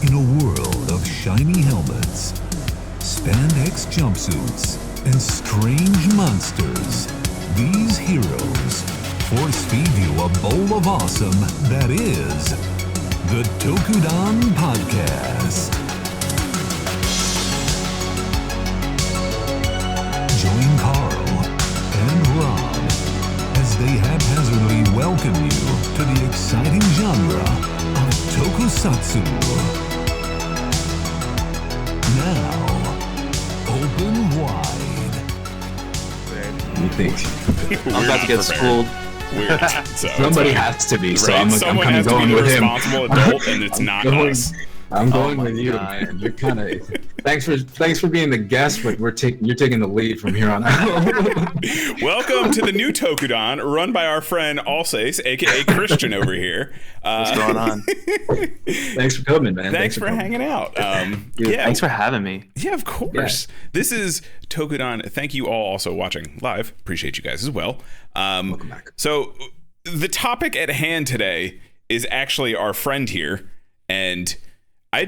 In a world of shiny helmets, spandex jumpsuits, and strange monsters, these heroes force feed you a bowl of awesome that is the Tokudon Podcast. Join Carl and Rob as they haphazardly welcome you to the exciting genre of Tokusatsu. Now, open wide. You think? I'm about to get schooled. Weird. So Somebody has to be. So right. I'm kind of going with him. Responsible adult, and it's not us. I'm going with God. you, man. You're kind of. Thanks for being the guest, but you're taking the lead from here on out. Welcome to the new Tokudon, run by our friend Alsace, aka Christian over here. What's going on? Thanks for coming, man. Thanks for hanging out. Dude, thanks for having me. Yeah, of course. Yeah. This is Tokudon. Thank you all also watching live. Appreciate you guys as well. Welcome back. So the topic at hand today is actually our friend here, and I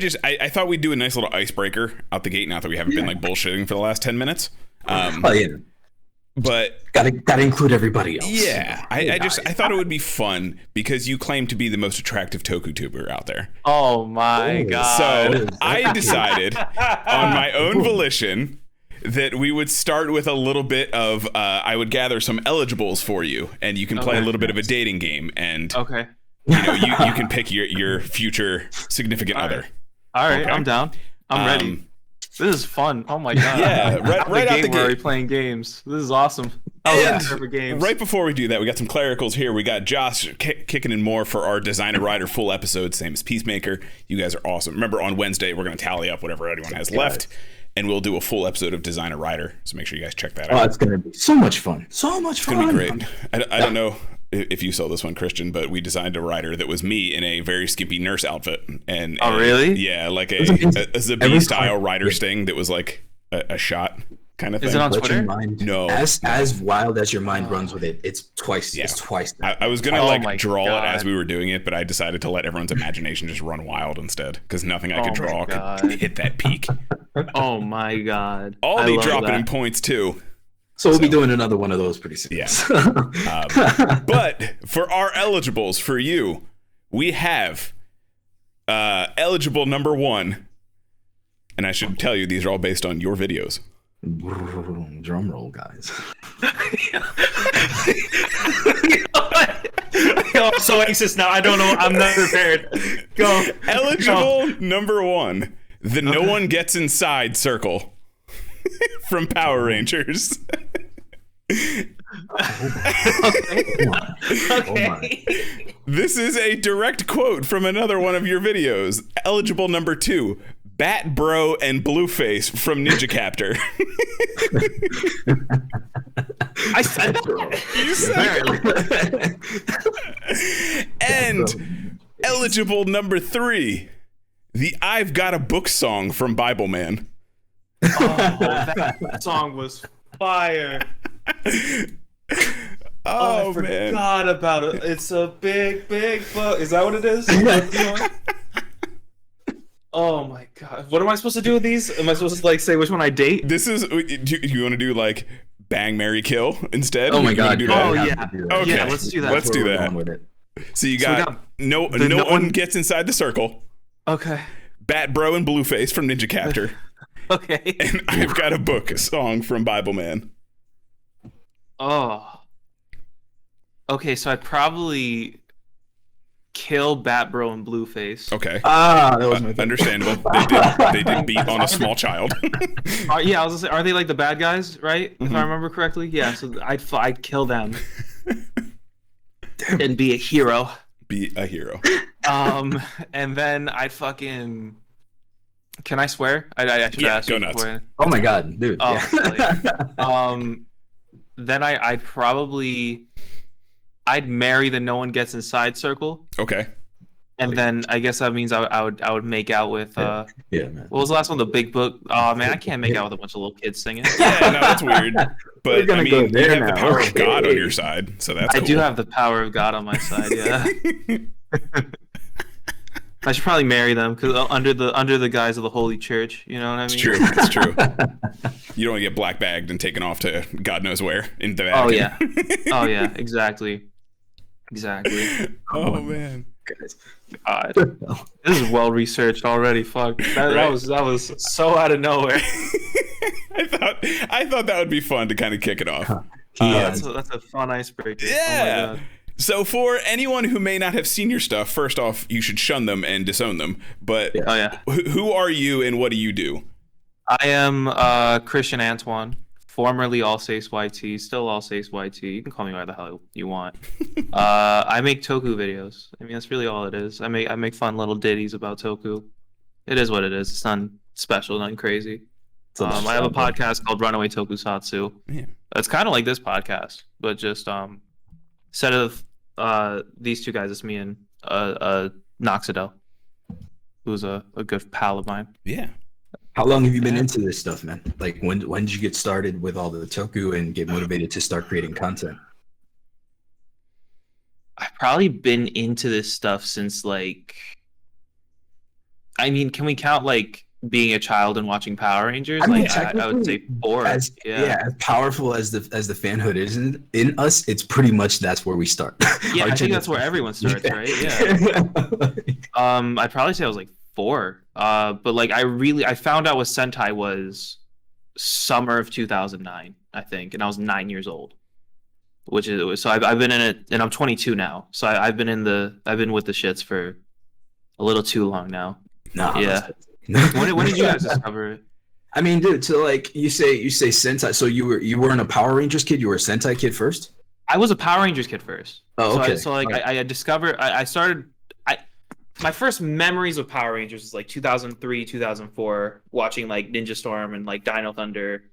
thought we'd do a nice little icebreaker out the gate. Not that we haven't been like bullshitting for the last 10 minutes. But gotta include everybody else. Yeah, I thought it would be fun because you claim to be the most attractive Tokutuber out there. Oh my god! So I decided on my own volition that we would start with a little bit of I would gather some eligibles for you, and you can play a little bit of a dating game, and you know you can pick your future significant other. All right, okay? I'm down. I'm ready. This is fun. Oh my god! Yeah, right out the gate. We're already playing games. This is awesome. And right before we do that, we got some clericals here. We got Josh kicking in more for our Designer Rider full episode, same as Peacemaker. You guys are awesome. Remember, on Wednesday, we're going to tally up whatever anyone has left, and we'll do a full episode of Designer Rider. So make sure you guys check that out. Oh, it's going to be so much fun. So much fun. It's going to be great. I don't know if you saw this one, Christian, but we designed a rider that was me in a very skimpy nurse outfit. And really? Yeah, like a Zabi style rider sting that was like a shot kind of thing. Is it on Twitter? No. As wild as your mind runs with it, it's twice. Yeah. It's twice. I was gonna draw it as we were doing it, but I decided to let everyone's imagination just run wild instead, because nothing I could draw could hit that peak. Oh my god! Aldi dropping in points too. So we'll be doing another one of those pretty soon. Yeah. But for our eligibles for you, we have eligible number 1, and I should tell you these are all based on your videos. Drum roll, guys. I'm so anxious now. I don't know. I'm not prepared. Go. Eligible number 1, the No One Gets Inside circle from Power Rangers. Okay. This is a direct quote from another one of your videos. Eligible number 2, Bat Bro and Blueface from Ninja Captor. I said that. You said it. And eligible number 3, the I've Got a Book song from Bible Man. Oh, that song was fire. Oh, I man. forgot about it. It's a big book. Is that what it is? Oh my god. What am I supposed to do with these? Am I supposed to say which one I date? This is, do you want to do Bang, Marry, Kill instead? Oh my god. Oh yeah. Okay. Yeah, let's do that. Let's do that. With it. So we got no one gets inside the circle. Okay. Bat Bro and Blueface from Ninja Captor. Okay. And I've Got a Book, a song from Bible Man. Oh. Okay, so I'd probably kill Bat Bro and Blueface. Okay. That was my understandable. They did beat on a small child. Yeah, I was gonna say, are they like the bad guys, right? If I remember correctly. Yeah, so I'd kill them. And be a hero. Be a hero. And then I'd fucking. Can I swear? I should ask go you nuts. before. Oh my god, dude. Oh, yeah. Then I'd probably marry the No One Gets Inside circle. Okay. And then I guess that means I would make out with yeah, man. what was the last one? The Big Book. Oh man, I can't make out with a bunch of little kids singing. Yeah, no, that's weird. But I mean, you have the power of God on Okay. your side, so that's I cool. do have the power of God on my side. Yeah. I should probably marry them because under the guise of the Holy Church. You know what I mean? It's true. It's true. You don't want to get black bagged and taken off to God knows where in the Vatican. Oh yeah. Oh yeah. Exactly. Oh man. God. This is well researched already. Fuck. That was so out of nowhere. I thought that would be fun to kind of kick it off. That's a fun icebreaker. Yeah. Oh my God. So for anyone who may not have seen your stuff, first off, you should shun them and disown them. But who are you and what do you do? I am Christian Antoine, formerly Alsace YT, still Alsace YT. You can call me whatever the hell you want. I make Toku videos. I mean, that's really all it is. I make fun little ditties about Toku. It is what it is. It's nothing special, nothing crazy. I have a podcast called Runaway Tokusatsu. Yeah. It's kind of like this podcast, but just instead of these two guys, it's me and Noxidel, who's a good pal of mine. Yeah. How long have you been into this stuff, man? Like, when did you get started with all the Toku and get motivated to start creating content? I've probably been into this stuff since, like, I mean, can we count, like, being a child and watching Power Rangers? I would say 4. As powerful as the fanhood is in us, it's pretty much that's where we start. Yeah, I think that's where everyone starts, right? Yeah. I'd probably say I was like 4. But like I found out what Sentai was summer of 2009, I think, and I was 9 years old. So I've been in it, and I'm 22 now. So I've been with the shits for a little too long now. Yeah. When did you guys discover it? I mean, dude, so like you say Sentai. So you weren't a Power Rangers kid. You were a Sentai kid first. I was a Power Rangers kid first. Oh, okay. My first memories of Power Rangers was like 2003, 2004, watching like Ninja Storm and like Dino Thunder.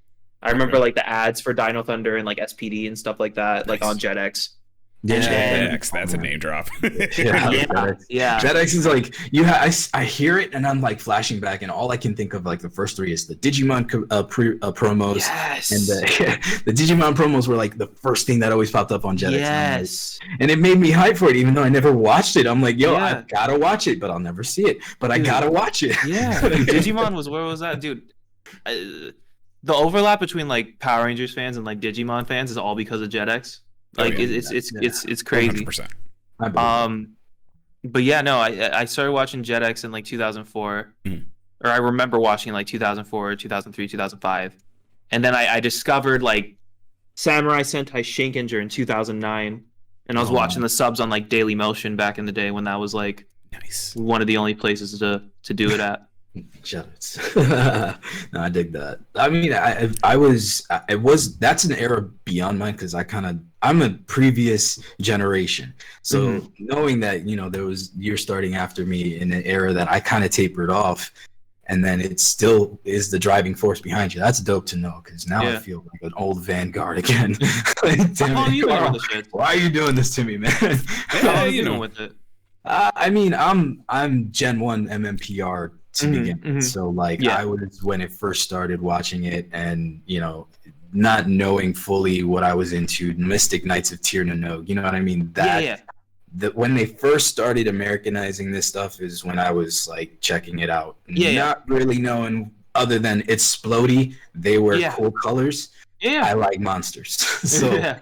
I remember like the ads for Dino Thunder and like SPD and stuff like that, like on JetX. Yeah, JetX, that's a name drop. Yeah. JetX is like I hear it and I'm like flashing back, and all I can think of like the first 3 is the Digimon promos. Yes. And the Digimon promos were like the first thing that always popped up on JetX. Yes. And it made me hype for it, even though I never watched it. I'm like, yo, I gotta watch it, but I'll never see it. But I gotta watch it. Yeah. Digimon where was that, dude? The overlap between like Power Rangers fans and like Digimon fans is all because of JetX. Like it's crazy. 100%. But yeah, no, I started watching JetX in like 2004, or I remember watching like 2004, 2003, 2005, and then I discovered like Samurai Sentai Shinkenger in 2009, and I was watching the subs on like Daily Motion back in the day when that was like one of the only places to do it at. Shoutouts. No, I dig that. I mean, that's an era beyond mine because I'm a previous generation. So knowing that, you're starting after me in an era that I kind of tapered off, and then it still is the driving force behind you. That's dope to know, because now I feel like an old vanguard again. Like, why are you doing this to me, man? How are you doing with it? I mean, I'm Gen 1 MMPR to begin with. So like I was when it first started watching it, and not knowing fully what I was into, Mystic Knights of Tir no, you know what I mean? When they first started Americanizing this stuff is when I was like checking it out. Not really knowing other than it's splody, they wear cool colors. I like monsters. So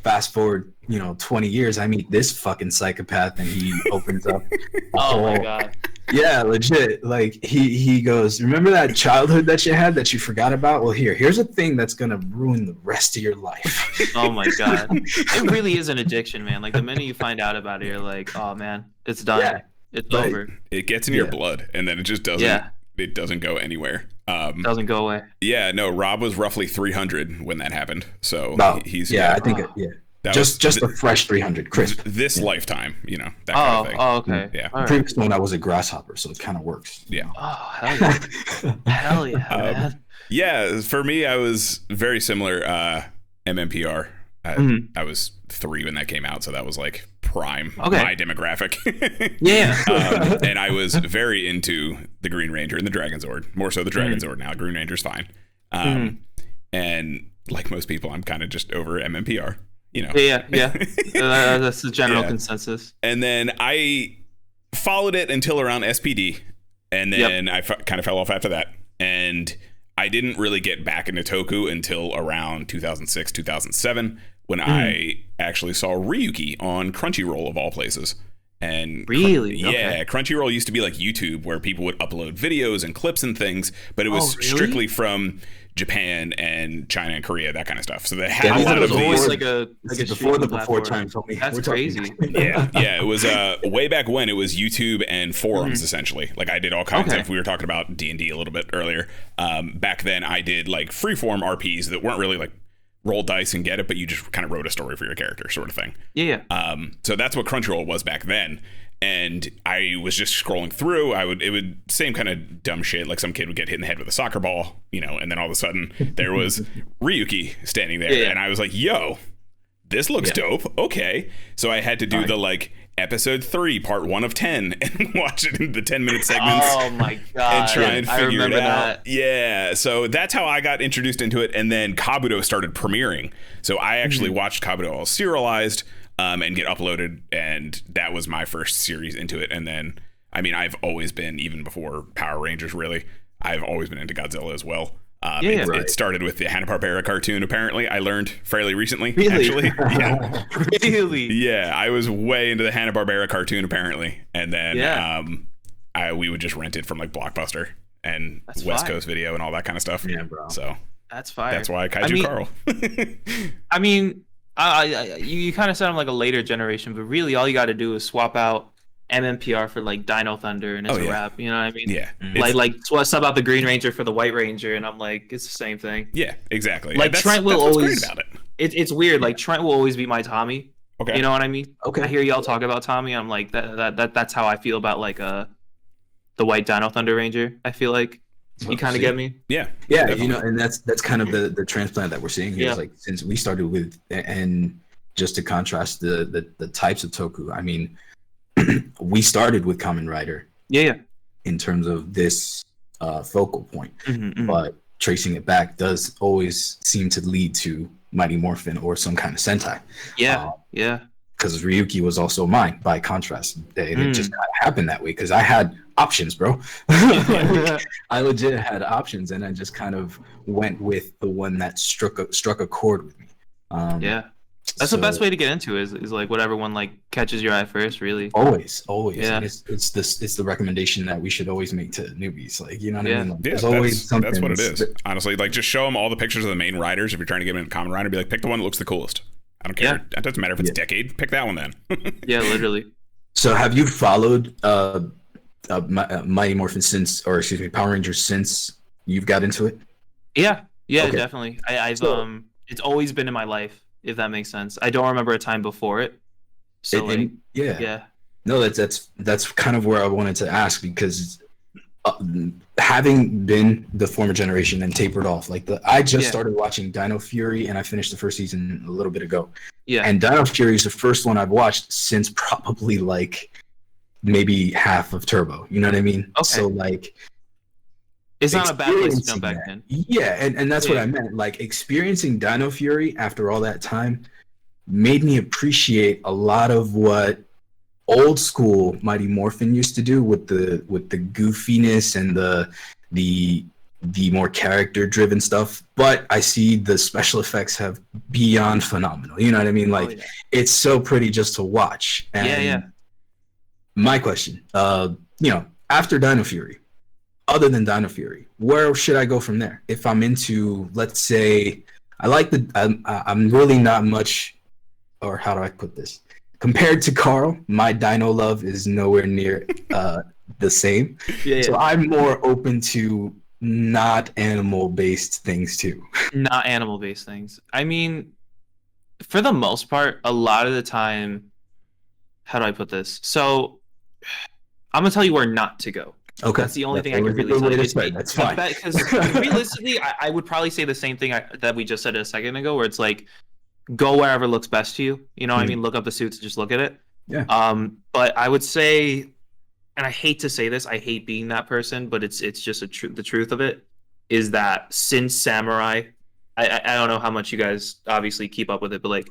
fast forward 20 years, I meet this fucking psychopath, and he opens up my god. Yeah, legit. Like he goes, remember that childhood that you had that you forgot about? Well, here's a thing that's gonna ruin the rest of your life. Oh my god, it really is an addiction, man. Like the minute you find out about it, you're like, oh man, it's done. Yeah, it's over. It gets in your blood, and then it just doesn't. Yeah. It doesn't go anywhere. Doesn't go away. Yeah, no. Rob was roughly 300 when that happened, so he's I think just a fresh 300 crisp. This lifetime, that kind of thing. Oh, okay. Yeah. The previous one I was a grasshopper, so it kind of works. Yeah. Oh, hell yeah. Hell yeah, man. Yeah, for me, I was very similar. MMPR. I was 3 when that came out, so that was like prime my demographic. And I was very into the Green Ranger and the Dragon Zord, more so the Dragon Zord now. Green Ranger's fine. And like most people, I'm kind of just over MMPR. That's the general consensus. And then followed it until around SPD, and then I kind of fell off after that. And I didn't really get back into Toku until around 2006, 2007, when I actually saw Ryuki on Crunchyroll of all places. And really? Crunchyroll used to be like YouTube, where people would upload videos and clips and things, but it was strictly from Japan and China and Korea, that kind of stuff. So they had a lot of these. Before time told me. That's crazy. Yeah, it was way back when it was YouTube and forums essentially. Like I did all kinds of. We were talking about D&D a little bit earlier. Back then, I did like freeform RPs that weren't really like roll dice and get it, but you just kind of wrote a story for your character, sort of thing. Yeah. So that's what Crunchyroll was back then. And I was just scrolling through. It would same kind of dumb shit. Like some kid would get hit in the head with a soccer ball, and then all of a sudden there was Ryuki standing there, and I was like, "Yo, this looks dope." Okay, so I had to do the like episode 3, part 1 of 10, and watch it in the 10-minute segments. Oh my god! And try and figure it out. That. Yeah, so that's how I got introduced into it. And then Kabuto started premiering, so I actually watched Kabuto all serialized. And get uploaded, and that was my first series into it. And then, I mean, I've always been, even before Power Rangers, really, I've always been into Godzilla as well. It started with the Hanna-Barbera cartoon, apparently. I learned fairly recently, actually. Yeah. Really? Yeah, I was way into the Hanna-Barbera cartoon, apparently. And then we would just rent it from like Blockbuster and West Coast Video and all that kind of stuff. Yeah, bro. So that's fire. That's why Kaiju Carl. I mean, you kind of sound like a later generation, but really all you got to do is swap out MMPR for like Dino Thunder, and it's a wrap. You know what I mean? Yeah. Like sub out the Green Ranger for the White Ranger, and I'm like, it's the same thing. Yeah, exactly. Like Trent will always. Great about it. It's weird. Like Trent will always be my Tommy. Okay. You know what I mean? Okay. I hear y'all talk about Tommy. I'm like that's how I feel about like the White Dino Thunder Ranger. I feel like. You kind of get me? Yeah, and that's kind of the transplant that we're seeing here. Is like, since we started with, and just to contrast the types of Toku, I mean, we started with Kamen Rider. Yeah. In terms of this focal point, but tracing it back does always seem to lead to Mighty Morphin or some kind of Sentai. Yeah. Because Ryuki was also mine, by contrast. It just kind of happened that way, because I had options, bro. I legit had options, and I just kind of went with the one that struck a chord with me. That's the best way to get into it, is like whatever one like catches your eye first, really. Always. Yeah. And it's the recommendation that we should always make to newbies. Like, you know what I mean? Like, there's always something. That's what it is. Honestly, like, just show them all the pictures of the main riders. If you're trying to get them in a Kamen Rider, be like, pick the one that looks the coolest. I don't care. It doesn't matter if it's a decade. Pick that one then. Yeah, literally. So have you followed Mighty Morphin Power Rangers since you've got into it? Yeah, definitely. I've it's always been in my life, if that makes sense. I don't remember a time before it. So No, that's kind of where I wanted to ask, because having been the former generation and tapered off, like I just started watching Dino Fury, and I finished the first season a little bit ago. Yeah. And Dino Fury is the first one I've watched since probably like maybe half of Turbo. You know what I mean? Okay. So like, it's not a bad place to jump back in. Yeah, and that's what I meant. Like, experiencing Dino Fury after all that time made me appreciate a lot of what old school Mighty Morphin used to do with the goofiness and the more character driven stuff. But I see the special effects have beyond phenomenal. You know what I mean? Like, it's so pretty just to watch. And my question, after Dino Fury, other than Dino Fury, where should I go from there? If I'm into, let's say, I'm really not much, or how do I put this? Compared to Carl, my Dino love is nowhere near the same. So I'm more open to not animal-based things too. Not animal-based things. I mean, for the most part, a lot of the time, how do I put this? So I'm gonna tell you where not to go. Okay. That's the only thing I can really tell you. That's fine. Because realistically, I would probably say the same thing that we just said a second ago, where it's like, go wherever looks best to you. You know what I mean? Look up the suits and just look at it. Yeah. But I would say, and I hate to say this, I hate being that person, but it's just the truth of it, is that since Samurai, I don't know how much you guys obviously keep up with it, but like,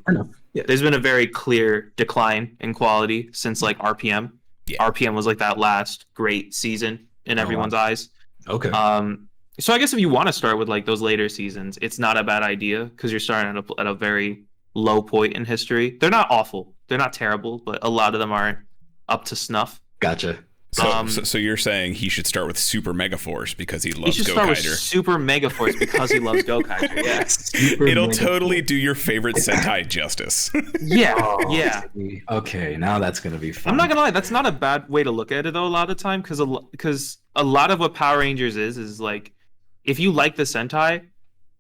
there's been a very clear decline in quality since like RPM. RPM was like that last great season in everyone's eyes. Okay. So I guess if you want to start with like those later seasons, it's not a bad idea because you're starting at a very low point in history. They're not awful, they're not terrible, but a lot of them aren't up to snuff. Gotcha. So you're saying he should start with Super Mega Force because he loves He should start with Gokaiger. Super Mega Force because he loves Gokaiger. Yes. It'll totally do your favorite Sentai justice. Yeah. Okay, now that's gonna be fun. I'm not gonna lie, that's not a bad way to look at it though. A lot of the time, because a lot of what Power Rangers is like, if you like the Sentai,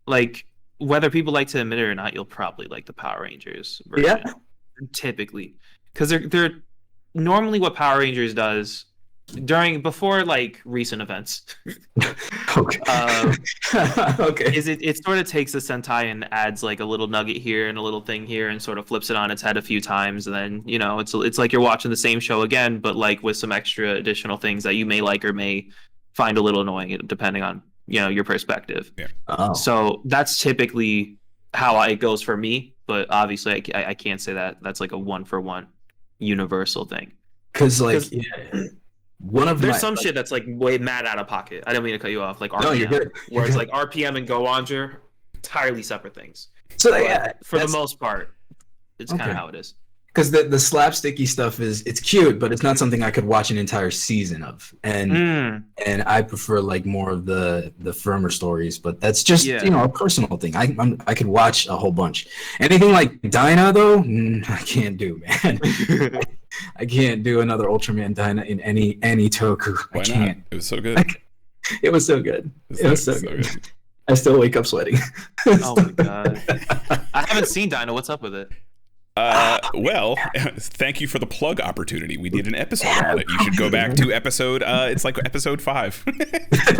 like whether people like to admit it or not, you'll probably like the Power Rangers version. Yeah. Typically, because they're normally what Power Rangers does before like recent events. Okay. Okay. Is it sort of takes the Sentai and adds like a little nugget here and a little thing here and sort of flips it on its head a few times, and then it's like you're watching the same show again, but like with some extra additional things that you may like or may find a little annoying depending on your perspective. Yeah. Oh. So that's typically how it goes for me, but obviously I can't say that that's like a 1-for-1 universal thing. Because there's some shit that's like way mad out of pocket. I didn't mean to cut you off. Like RPM, no, you're good. Where it's like RPM and Go Onger, entirely separate things. So for the most part, it's kind of how it is. Because the slapsticky stuff it's cute, but it's not something I could watch an entire season of. And I prefer like more of the firmer stories. But that's just a personal thing. I could watch a whole bunch. Anything like Dyna though, I can't do, man. I can't do another Ultraman Dyna in any Toku. Why I can't. Not? It was so good. It was so good. It was so good. I still wake up sweating. Oh my god! I haven't seen Dyna. What's up with it? Well, thank you for the plug opportunity. We did an episode on it. You should go back to episode. It's like episode 5.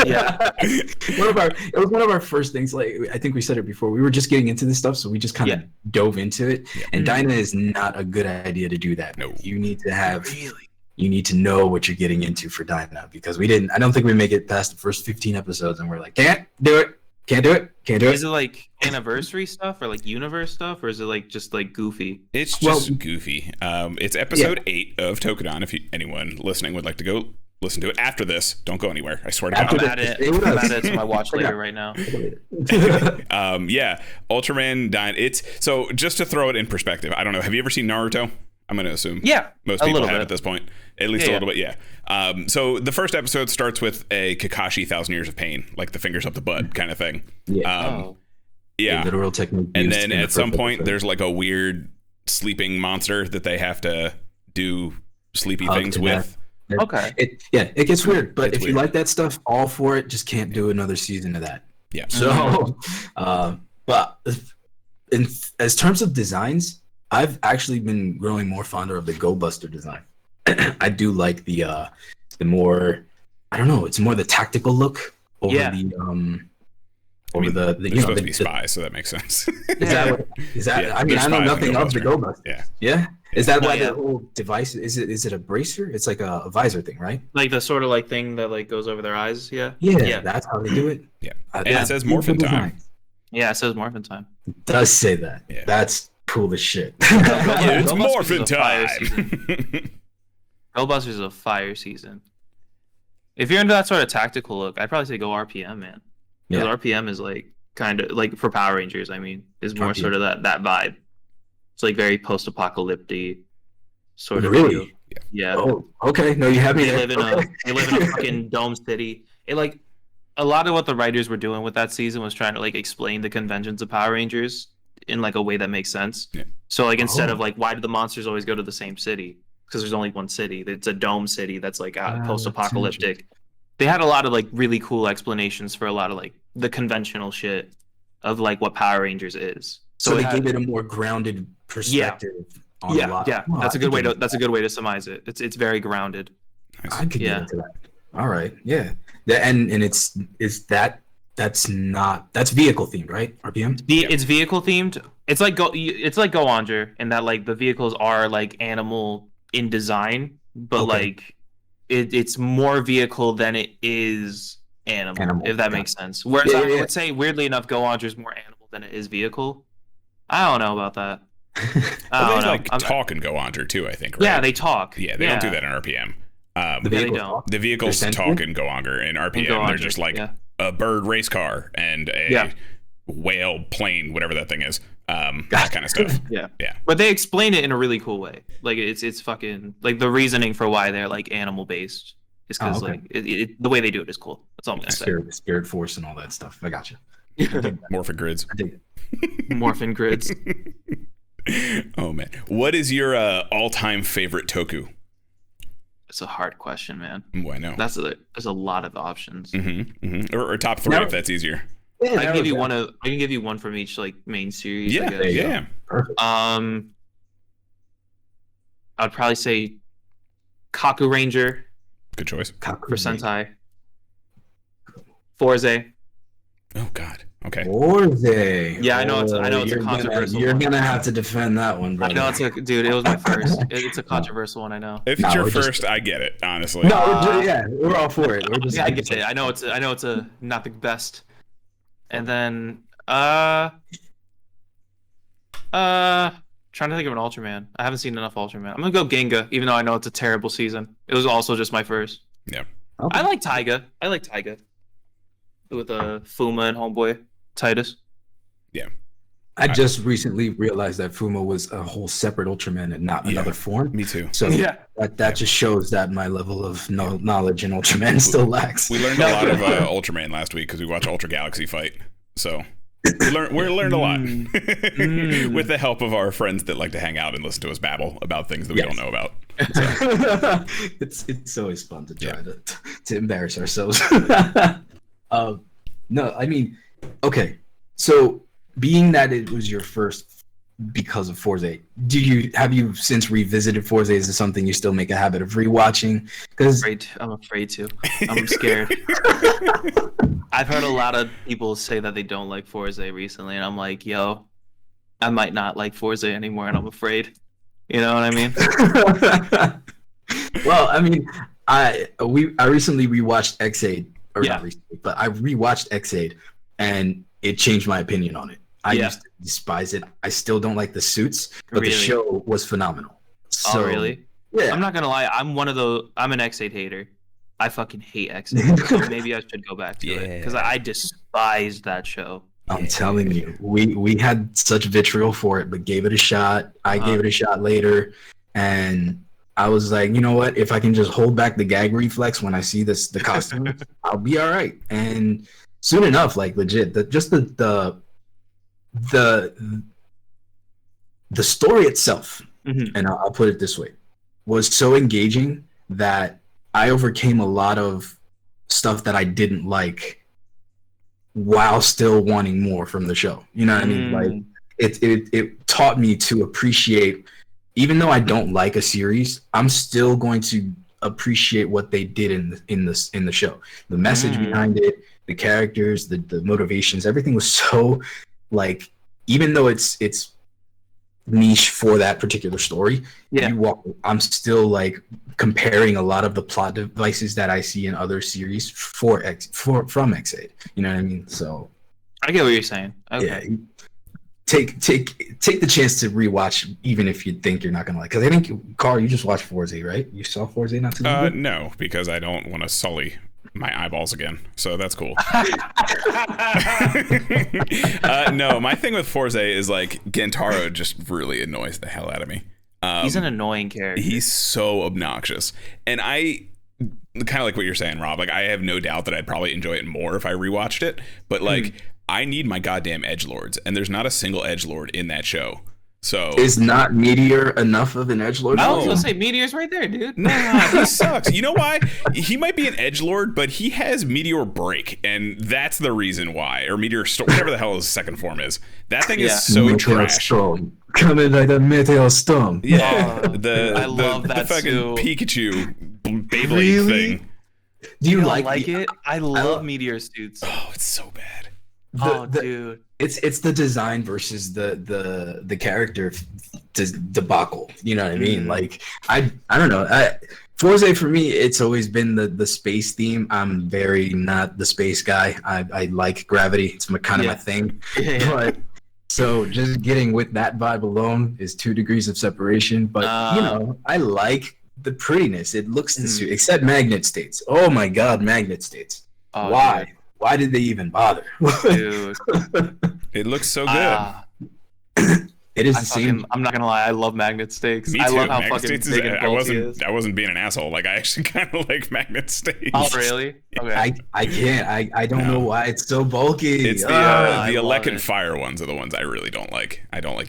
Yeah, it was one of our first things. Like I think we said it before. We were just getting into this stuff, so we just kind of dove into it. Yeah. And Dyna is not a good idea to do that. No, you need to have. You need to know what you're getting into for Dyna because we didn't. I don't think we make it past the first 15 episodes, and we're like, can't do it. Can't do it. Is it like anniversary stuff or like universe stuff, or is it like just like goofy? It's just goofy. It's episode 8 of Tokudon. If anyone listening would like to go listen to it after this, don't go anywhere. I swear to God. I'm at it to my watch later right now. Yeah, Ultraman Dyna. It's so just to throw it in perspective. I don't know. Have you ever seen Naruto? I'm going to assume. Yeah, most people have at this point. At least a little bit, yeah. So the first episode starts with a Kakashi 1,000 Years of Pain, like the fingers up the butt kind of thing. Yeah. Yeah. The literal technique. And then at some point, there's like a weird sleeping monster that they have to do sleepy things with. Okay. It gets weird, but if you like that stuff, all for it. Just can't do another season of that. Yeah. So, but as terms of designs, I've actually been growing more fonder of the Go Buster design. I do like the more, I don't know, it's more the tactical look over the they're supposed to be spies, so that makes sense. Is that I mean, I know nothing of the Go Buster. Yeah. Is that why the whole device is it a bracer? It's like a visor thing, right? Like the sort of like thing that like goes over their eyes. Yeah, that's how they do it. Yeah. And it says Morphin Time. Yeah, it says Morphin Time. It does say that. Yeah. That's cool as shit. It's Morphin Time. Go Busters is a fire season. If you're into that sort of tactical look, I'd probably say go RPM, man. Because RPM is like kind of like for Power Rangers. I mean, is more sort of that vibe. It's like very post-apocalyptic sort of. Really? Yeah. Oh, okay. No, you have me. They live in a fucking dome city. It like a lot of what the writers were doing with that season was trying to like explain the conventions of Power Rangers in like a way that makes sense. Yeah. So like instead of like why do the monsters always go to the same city? Because there's only one city. It's a dome city that's like post-apocalyptic. They had a lot of like really cool explanations for a lot of like the conventional shit of like what Power Rangers is. So they gave it a more grounded perspective. On a lot. Yeah. Well, that's a good way to surmise it. It's very grounded. I could get into that. All right. Yeah. And that's vehicle themed, right? RPM. It's vehicle themed. It's like Go Onger in that like the vehicles are like animal in design, but like it's more vehicle than it is animal if that makes sense. Whereas I would say weirdly enough, Go Onger is more animal than it is vehicle. I don't know about that. Well, they like talk and go under too, I think, right? Yeah, they talk. Yeah, they don't do that in RPM. The vehicles talk and go under. In RPM, they're just like a bird race car and a whale plane, whatever that thing is. That kind of stuff. Yeah. But they explain it in a really cool way. Like it's fucking like the reasoning for why they're like animal based is because like the way they do it is cool. That's all I'm gonna say. Spirit force and all that stuff. I got you. Morphin grids. Morphin grids. Oh man, what is your all-time favorite toku? It's a hard question, man. I know. There's a lot of options. Or top 3 if that's easier. Yeah, I can give you one from each like main series. Yeah, I guess. yeah. Perfect. I'd probably say Kaku Ranger. Good choice. For Sentai. Forze. Oh God. Okay. Forze. Yeah, I know it's a controversial. You're gonna have to defend that one, brother. I know dude. It was my first. It's a controversial one. I know. If it's your first, I get it. Honestly. No, we're all for it. I get it. I know it's a not the best. And then trying to think of an Ultraman. I haven't seen enough Ultraman. I'm gonna go Genga, even though I know it's a terrible season. It was also just my first. Yeah. Okay. I like Taiga. With Fuma and homeboy Titus. Yeah. I just recently realized that Fuma was a whole separate Ultraman and not another form. Me too. So that just shows that my level of knowledge in Ultraman still lacks. We learned a lot of Ultraman last week because we watched Ultra Galaxy fight. So we learned a lot with the help of our friends that like to hang out and listen to us babble about things that we don't know about. So. it's always fun to try to embarrass ourselves. No, I mean, okay. So, being that it was your first because of Forze, have you since revisited Forze? Is this something you still make a habit of rewatching? Because I'm afraid to. I'm scared. I've heard a lot of people say that they don't like Forze recently, and I'm like, yo, I might not like Forze anymore, and I'm afraid. You know what I mean? Well, I mean, I recently rewatched X8. Not recently, but I rewatched X8 and it changed my opinion on it. I used to despise it. I still don't like the suits, but the show was phenomenal. So, oh, really? Yeah. I'm not gonna lie. I'm an X8 hater. I fucking hate X8. So maybe I should go back to it because I despised that show. I'm telling you, we had such vitriol for it, but gave it a shot. I gave it a shot later, and I was like, you know what? If I can just hold back the gag reflex when I see the costume, I'll be all right. And soon enough, like legit, the story itself, and I'll put it this way, was so engaging that I overcame a lot of stuff that I didn't like while still wanting more from the show. You know what I mean? Like it taught me to appreciate. Even though I don't like a series, I'm still going to appreciate what they did in the show. The message behind it, the characters, the motivations, everything was so like. Even though it's niche for that particular story, I'm still like comparing a lot of the plot devices that I see in other series from X8. You know what I mean? So I get what you're saying. Okay. Yeah. Take the chance to rewatch, even if you think you're not gonna like. Because I think, Carl, you just watched Forze, right? You saw Forze not too long. No, because I don't want to sully my eyeballs again. So that's cool. No, my thing with Forze is like Gentaro just really annoys the hell out of me. He's an annoying character. He's so obnoxious, and I kind of like what you're saying, Rob. Like I have no doubt that I'd probably enjoy it more if I rewatched it, but like. I need my goddamn edgelords, and there's not a single edgelord in that show. So is not Meteor enough of an edgelord? I was gonna say Meteor's right there, dude. Nah, he sucks. You know why? He might be an edgelord, but he has Meteor Break, and that's the reason why. Or Meteor Storm, whatever the hell his second form is. That thing is so Meteor trash. Storm. Coming like a Meteor Storm. Yeah, I love that the fucking too. Pikachu Beyblade thing. Do you like it? I love Meteor suits. Oh, it's so bad. Dude, it's the design versus the character debacle. You know what I mean? Like I don't know. Forze for me, it's always been the space theme. I'm very not the space guy. I like gravity. It's kind of my thing. But So just getting with that vibe alone is 2 degrees of separation. But I like the prettiness. It looks the suit, except magnet states. Oh my god, magnet states. Why? Dude. Why did they even bother? Dude. It looks so good. It is the same. I'm not gonna lie, I love magnet stakes. Me too. I love how magnet fucking states big and bulky is. I wasn't being an asshole. Like, I actually kind of like magnet states. Oh, really? Okay. I can't. I don't know why it's so bulky. It's the Alec and Fire ones are the ones I really don't like. I don't like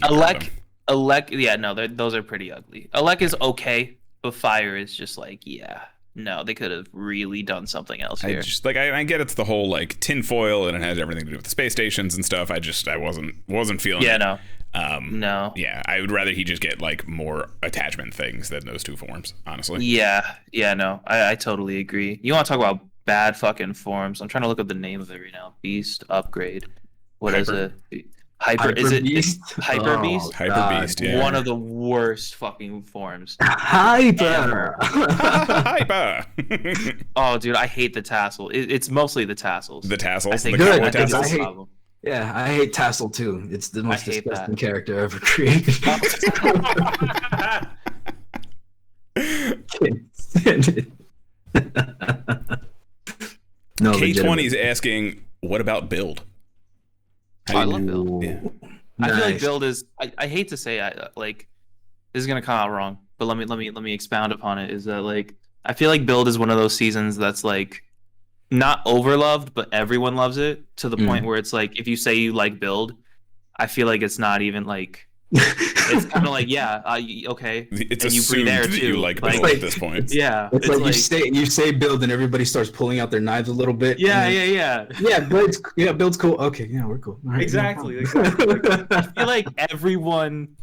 Alec, yeah, no, those are pretty ugly. Alec is okay, but Fire is just like, yeah. No, they could have really done something else here. I get it's the whole like tinfoil and it has everything to do with the space stations and stuff. I wasn't feeling it. No. No. Yeah, I would rather he just get like more attachment things than those 2 forms, honestly. Yeah, no, I totally agree. You want to talk about bad fucking forms? I'm trying to look up the name of it right now. Beast upgrade. What is it? Hyper Beast? Hyper Beast? Hyper Beast, yeah. One of the worst fucking forms. Hyper! Oh, dude, I hate the tassel. It's mostly the tassels. The tassels? I think the good. cowboy tassels? I hate Tassel too. It's the most disgusting character ever created. No, K20's asking, what about Build? I love Build. Yeah. I feel like Build is. I hate to say like this is gonna come out wrong, but let me expound upon it. Is that like I feel like Build is one of those seasons that's like not overloved, but everyone loves it to the point where it's like if you say you like Build, I feel like it's not even like it's kind of like okay. It's and you assumed there that too. you like Build at this point. Yeah, it's like you say Build and everybody starts pulling out their knives a little bit. Yeah. Build's cool. Okay, yeah, we're cool. Right, exactly. Like, I feel like everyone.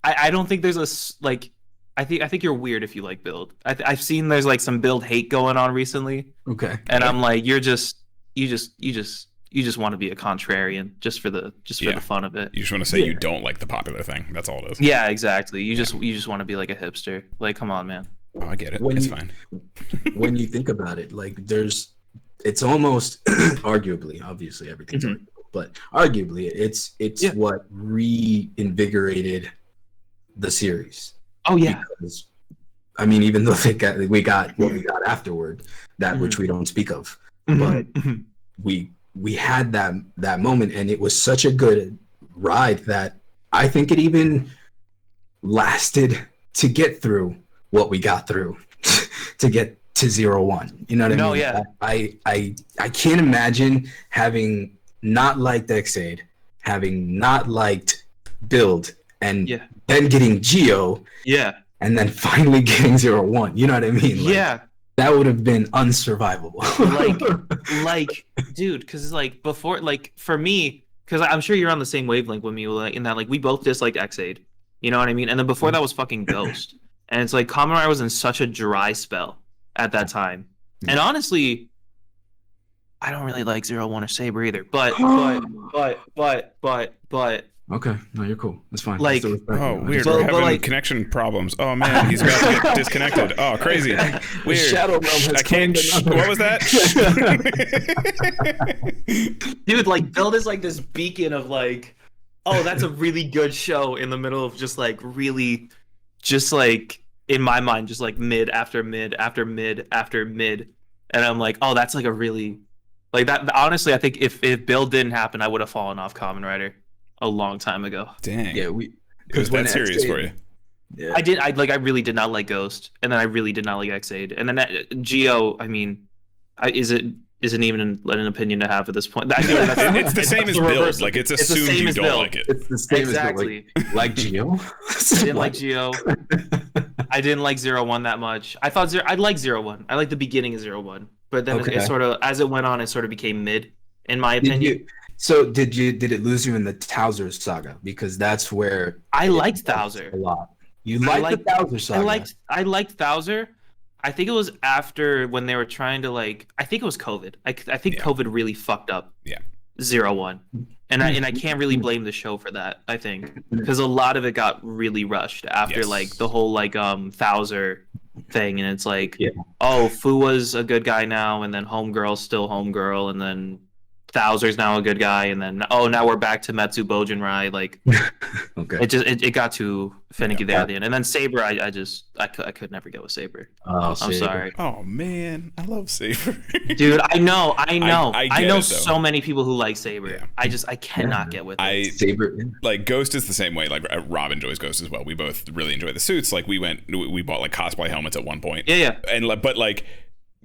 I don't think there's a like. I think you're weird if you like Build. I've seen there's like some Build hate going on recently. Okay. And I'm like, you just want to be a contrarian just for the fun of it. You just want to say you don't like the popular thing. That's all it is. Yeah, exactly. You just want to be like a hipster. Like, come on, man. Oh, I get it. It's fine. When you think about it, like it's almost arguably, obviously everything's arguable, but arguably it's what reinvigorated the series. Oh yeah. Because, I mean, even though we got what we got afterward, that which we don't speak of, but we had that moment, and it was such a good ride that I think it even lasted to get through what we got through to get to 01. You know what I mean? No, yeah. I can't imagine having not liked Xaid, having not liked Build, and then getting Geo, and then finally getting 01. You know what I mean? Like, that would have been unsurvivable. like, dude, because like before, like for me, because I'm sure you're on the same wavelength with me, like, in that like we both disliked Xaid. You know what I mean? And then before that was fucking Ghost, and it's like Kamen Rider was in such a dry spell at that time. And honestly, I don't really like 01 or Saber either. But. Okay, no, you're cool. That's fine. Like, oh, weird. We're having connection problems. Oh man, he's about to get disconnected. Oh, crazy. Weird. Shadow Realm has I can't. What was that? Dude, like Build is like this beacon of like, oh, that's a really good show in the middle of just like really, just like in my mind, just like mid after mid after mid after mid, and I'm like, oh, that's like a really, like that. Honestly, I think if Build didn't happen, I would have fallen off Kamen Rider a long time ago. Dang. Yeah, it was that serious for you. Yeah. I really did not like Ghost, and then I really did not like Xaid, and then Geo. I mean, isn't even an opinion to have at this point. I feel like it's the same as Build. Like it's assumed you don't like it. It's the same exactly. As like Geo. I didn't like Geo. I didn't like 01 that much. I thought I'd like 01. I like the beginning of 01, but then it sort of, as it went on, it sort of became mid, in my opinion. So did it lose you in the Towser saga? Because that's where I liked Towser a lot. You liked the Towser saga. I liked Towser. I think it was after when they were trying to like. I think it was COVID. I think COVID really fucked up. 01, and I can't really blame the show for that. I think because a lot of it got really rushed after like the whole like Towser thing, and it's like oh, Fu was a good guy now, and then Homegirl's still Homegirl, and then Thouser's now a good guy, and then now we're back to Metsu Bojinrai. Like, okay, it got too finicky there at the end. And then Saber, I could never get with Saber. Oh, I'm sorry. Oh man, I love Saber. Dude, I know. I know it, so many people who like Saber. Yeah. I cannot get with it. Saber, like Ghost is the same way. Like Rob enjoys Ghost as well. We both really enjoy the suits. Like we bought like cosplay helmets at one point. Yeah. And but like.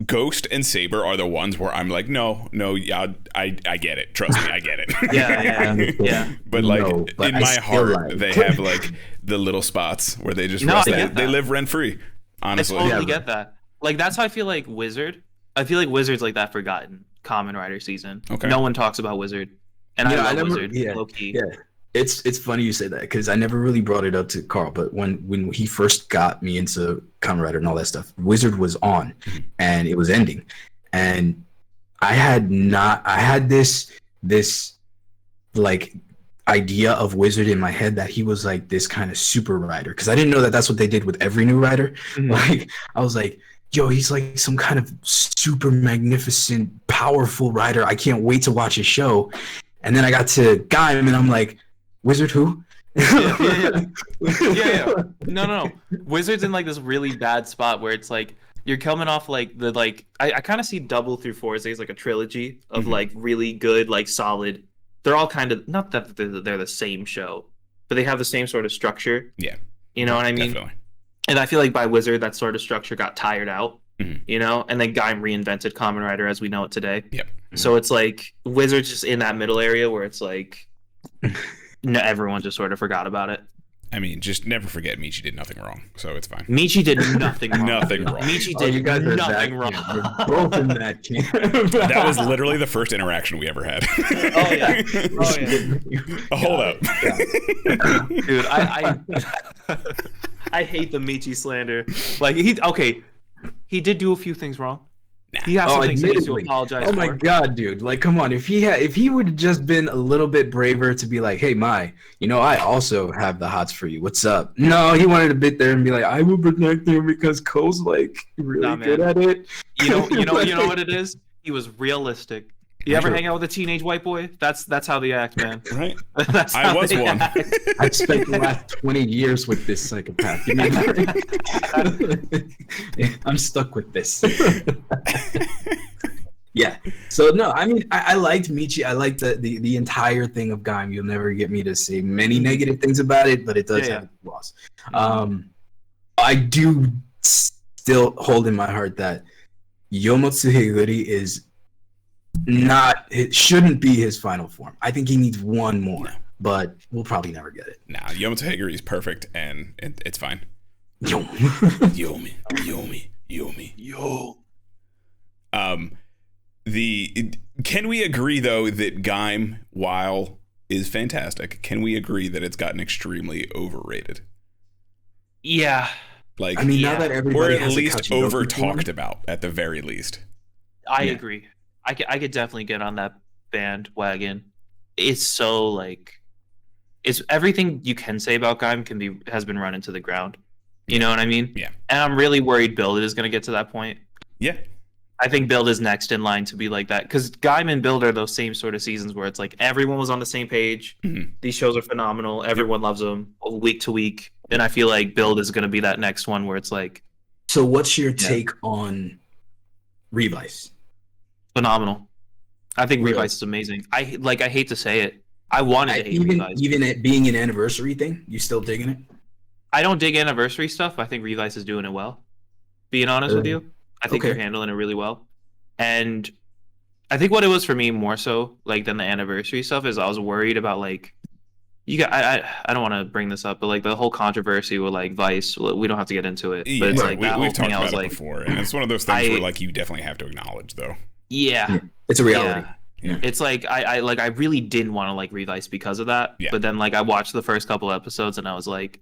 Ghost and Saber are the ones where I'm like, no, yeah, I get it. Trust me, I get it. yeah. But like in my heart, they have like the little spots where they just they live rent free. Honestly, I totally get that. Like that's how I feel like Wizard. I feel like Wizard's like that forgotten Kamen Rider season. Okay. No one talks about Wizard, and I love Wizard. Low key. Yeah. It's funny you say that because I never really brought it up to Carl, but when he first got me into Kamen Rider and all that stuff, Wizard was on, and it was ending, and I had this like idea of Wizard in my head that he was like this kind of super rider because I didn't know that that's what they did with every new rider. Mm-hmm. Like I was like, yo, he's like some kind of super magnificent, powerful rider. I can't wait to watch his show. And then I got to Gaim, and I'm like, Wizard who? Yeah. No. Wizard's in like this really bad spot where it's like you're coming off like I kind of see Double through Forza as like a trilogy of like really good, like solid. They're all kind of not that they're the same show, but they have the same sort of structure. Yeah. You know what I mean? Definitely. And I feel like by Wizard that sort of structure got tired out. You know, and then Gaim reinvented Kamen Rider as we know it today. Yep. So it's like Wizard's just in that middle area where it's like everyone just sort of forgot about it. I mean, just never forget Michi did nothing wrong, so it's fine. Michi did nothing wrong. Nothing wrong. Michi did nothing wrong. We're both in that camp. That was literally the first interaction we ever had. Oh yeah. Hold up. Dude, I hate the Michi slander. Like he did do a few things wrong. He has some things he needs to apologize for. Oh my god, dude! Like, come on. If he would have just been a little bit braver to be like, "Hey, Mai, I also have the hots for you. What's up?" No, he wanted to bit there and be like, "I will protect him because Cole's like really good at it." You know what it is? He was realistic. You ever hang out with a teenage white boy? That's how they act, man. Right? I was one. I've spent the last 20 years with this psychopath. I'm stuck with this. Yeah. So no, I mean, I liked Michi. I liked the entire thing of Gaim. You'll never get me to say many negative things about it, but it does have its flaws. I do still hold in my heart that Yomotsu Higuri it shouldn't be his final form. I think he needs one more, but we'll probably never get it. Nah, Yomotsu Higuri is perfect, and it's fine. Yomi. Can we agree though that Gaim, while is fantastic, can we agree that it's gotten extremely overrated? Yeah. Like, I mean, now that everybody or at least over talked about, at the very least. I agree. I could definitely get on that bandwagon. It's so like, it's everything you can say about Gaim has been run into the ground. You know what I mean? Yeah. And I'm really worried Build is going to get to that point. Yeah. I think Build is next in line to be like that because Gaim and Build are those same sort of seasons where it's like everyone was on the same page. Mm-hmm. These shows are phenomenal. Everyone loves them week to week. And I feel like Build is going to be that next one where it's like. So what's your take on Revice? Phenomenal. I think Revice is amazing. I hate to say it. I wanted to hate Revice. Even it being an anniversary thing, you still digging it? I don't dig anniversary stuff. I think Revice is doing it well. Being honest with you, I think they're handling it really well. And I think what it was for me more so like than the anniversary stuff is I was worried about like I don't want to bring this up, but like the whole controversy with like Vice, we don't have to get into it. But it's like we've talked about it before, and it's one of those things where like you definitely have to acknowledge though. Yeah, it's a reality. Yeah. It's like I really didn't want to like Revice because of that. Yeah. But then like I watched the first couple episodes and I was like,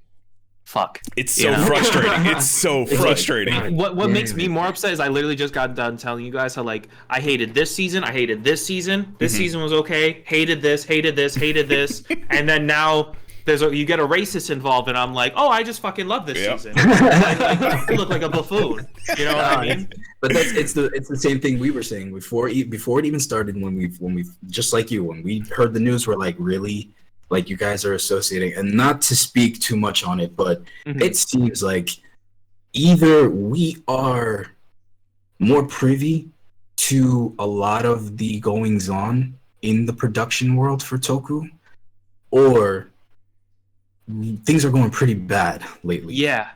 fuck. It's so frustrating. It's so frustrating. Like, what makes me more upset is I literally just got done telling you guys how like I hated this season. I hated this season. This season was okay. Hated this. And then now you get a racist involved and I'm like, oh, I just fucking love this season. I look like a buffoon. You know what I mean? But it's the same thing we were saying before it even started. When we just like you, when we heard the news, we're like, really, like you guys are associating, and not to speak too much on it, but it seems like either we are more privy to a lot of the goings on in the production world for Toku, or things are going pretty bad lately. Yeah.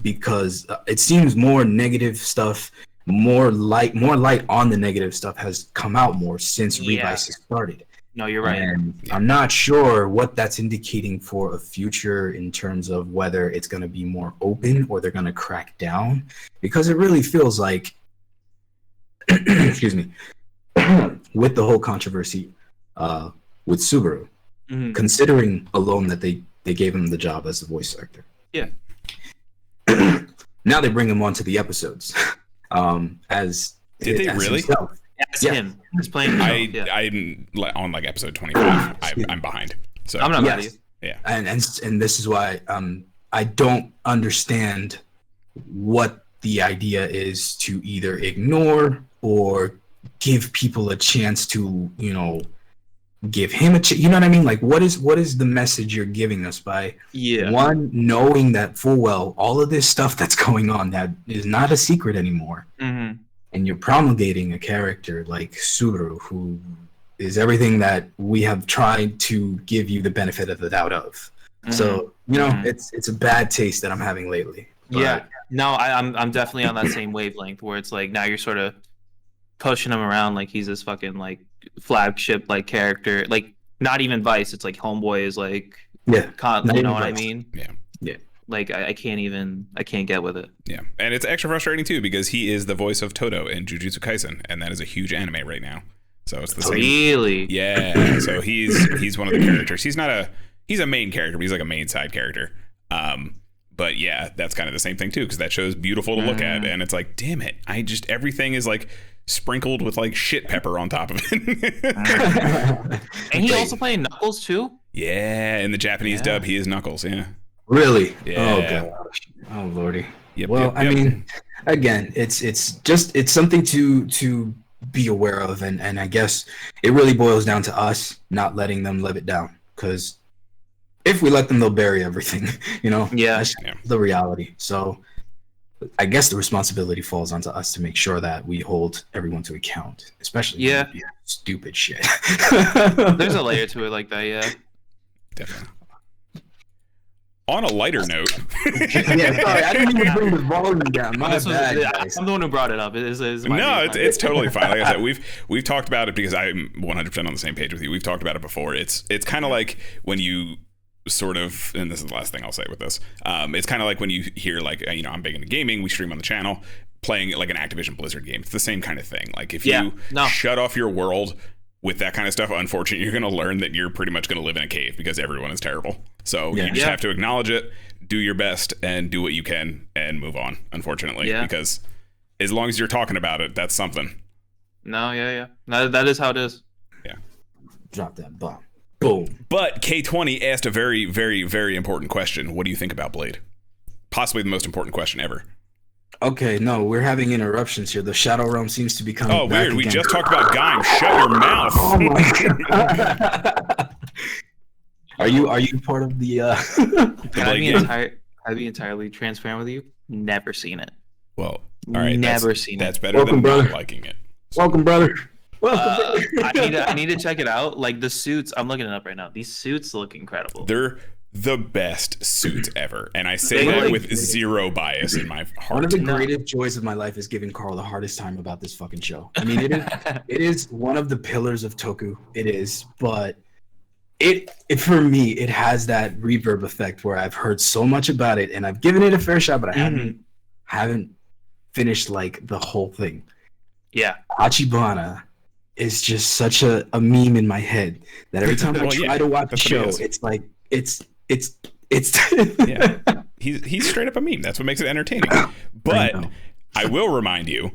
Because it seems more negative stuff, more light on the negative stuff has come out more since Revice has started. No, you're right. And I'm not sure what that's indicating for a future in terms of whether it's going to be more open or they're going to crack down, because it really feels like, excuse me, with the whole controversy with Subaru, considering alone that they gave him the job as the voice actor. Yeah. Now they bring him onto the episodes. As did they really? Himself. As him. He's playing. I'm on like episode 25. I'm behind. So I'm not mad at you. Yeah. And this is why I don't understand what the idea is to either ignore or give people a chance to, give him a chance. You know what I mean? Like, what is the message you're giving us by one, knowing that full well all of this stuff that's going on that is not a secret anymore, and you're promulgating a character like Subaru, who is everything that we have tried to give you the benefit of the doubt of. So it's a bad taste that I'm having lately. But, no, I'm definitely on that same wavelength where it's like now you're sort of pushing him around like he's this fucking like flagship like character, like not even Vice. It's like Homeboy is like you know what I mean? Yeah. Like I can't get with it. Yeah, and it's extra frustrating too because he is the voice of Todo in Jujutsu Kaisen, and that is a huge anime right now. So it's the same. Really? Yeah. So he's one of the characters. He's a main character, but he's like a main side character. But yeah, that's kind of the same thing too, because that show's beautiful to look at, and it's like, damn it, everything is like sprinkled with like shit pepper on top of it. And he also playing Knuckles too? Yeah, in the Japanese dub, he is Knuckles, yeah. Really? Yeah. Oh gosh. Oh lordy. Yep, well, I mean, again, it's something to be aware of, and I guess it really boils down to us not letting them live it down, because if we let them, they'll bury everything, That's the reality. So I guess the responsibility falls onto us to make sure that we hold everyone to account, especially stupid shit. There's a layer to it like that, yeah. Definitely. On a lighter note. Sorry, I didn't even bring the volume down. My bad, guys. I'm the one who brought it up. It's totally fine. Like I said, we've talked about it because I'm 100% on the same page with you. We've talked about it before. It's kind of like when you sort of, and this is the last thing I'll say with this, it's kind of like when you hear like, I'm big into gaming, we stream on the channel, playing like an Activision Blizzard game. It's the same kind of thing. Like if you shut off your world with that kind of stuff, unfortunately, you're going to learn that you're pretty much going to live in a cave because everyone is terrible. So you just have to acknowledge it, do your best, and do what you can, and move on, unfortunately. Because as long as you're talking about it, that's something. No, that is how it is. Yeah. Drop that bomb. Boom. But K20 asked a very, very, very important question. What do you think about Blade? Possibly the most important question ever. Okay, no, we're having interruptions here. The Shadow Realm seems to be coming back weird. again. We just talked about Gaim. Shut your mouth. Oh my god. Are you part of the I'll be entirely transparent with you. Never seen it. Well, all right. Never seen it. That's better than not liking it. Welcome, brother. I need to check it out. Like the suits, I'm looking it up right now. These suits look incredible. They're the best suits ever, and I say that with zero bias in my heart. One of the greatest joys of my life is giving Carl the hardest time about this fucking show. I mean, it is one of the pillars of Toku. It is, but it for me, it has that reverb effect where I've heard so much about it and I've given it a fair shot, but I haven't finished like the whole thing. Yeah, Hachibana is just such a meme in my head that every time I try to watch the show, it's like it's yeah. He's straight up a meme. That's what makes it entertaining. But I will remind you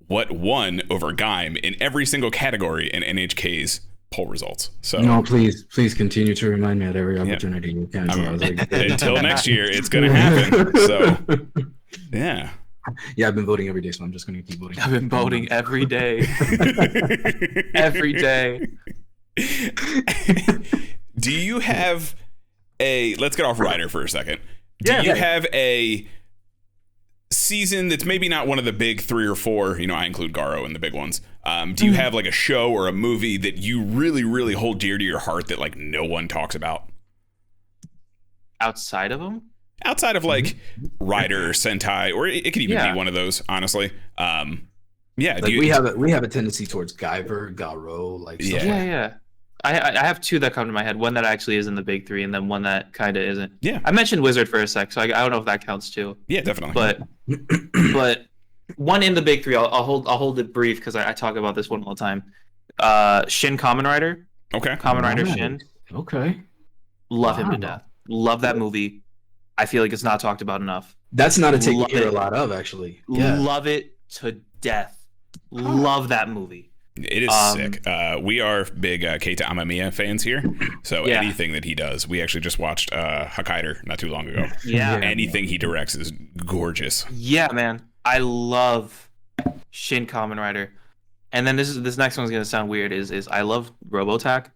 what won over Gaim in every single category in NHK's poll results. So no, please continue to remind me at every opportunity you can. Until next year, it's gonna happen. So yeah. Yeah, I've been voting every day, so I'm just gonna keep voting. I've been voting every day. Every day. Do you have let's get off Rider for a second. Do Yeah. you have a season that's maybe not one of the big 3 or 4, I include Garo in the big ones. Do you have like a show or a movie that you really, really hold dear to your heart that like no one talks about? Outside of them? Outside of like Rider or Sentai, or it could even be one of those, honestly. Yeah. Like we have a tendency towards Guyver, Garo, like stuff like Yeah. I have 2 that come to my head. One that actually is in the big 3, and then one that kind of isn't. Yeah. I mentioned Wizard for a sec, so I don't know if that counts too. Yeah, definitely. But one in the big 3, I'll hold it brief because I talk about this one all the time. Shin Kamen Rider. Okay. Kamen Rider Shin. Okay. Love him to death. Love that movie. I feel like it's not talked about enough. That's not a take you hear a lot of, actually. Yeah. Love it to death. Love that movie. It is sick. We are big Keita Amamiya fans here, so anything that he does, we actually just watched Hokkaido not too long ago. Yeah. Anything he directs is gorgeous. Yeah, man. I love Shin Kamen Rider. And then this next one's gonna sound weird. Is I love Robotech.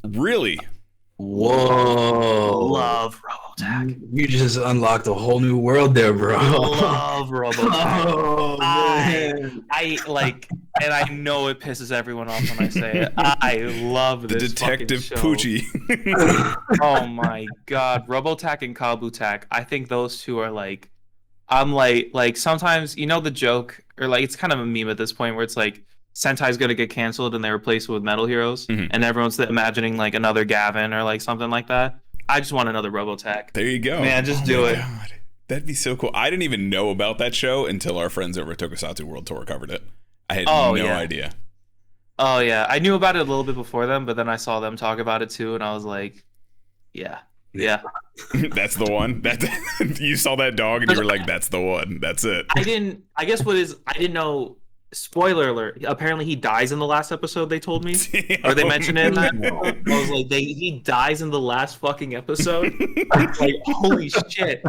Really? Whoa. Love Robotech. You just unlocked a whole new world there, bro. Love Robotech. Oh, man. I like, and I know it pisses everyone off when I say it. I love The this Detective fucking show. Poochie. Oh my god, Robotech and Kabutek. I think those 2 are like, I'm like sometimes the joke, or like it's kind of a meme at this point where it's like Sentai's gonna get canceled and they replace it with Metal Heroes, and everyone's imagining like another Gavin or like something like that. I just want another Robotech. There you go. Man, just do it. God. That'd be so cool. I didn't even know about that show until our friends over at Tokusatsu World Tour covered it. I had no idea. Oh yeah, I knew about it a little bit before them, but then I saw them talk about it too, and I was like, yeah. That's the one. You saw that dog and you were like, that's the one. That's it. I didn't know. Spoiler alert. Apparently he dies in the last episode, they told me. Or they mentioned it in that. I was like, he dies in the last fucking episode? Like, holy shit.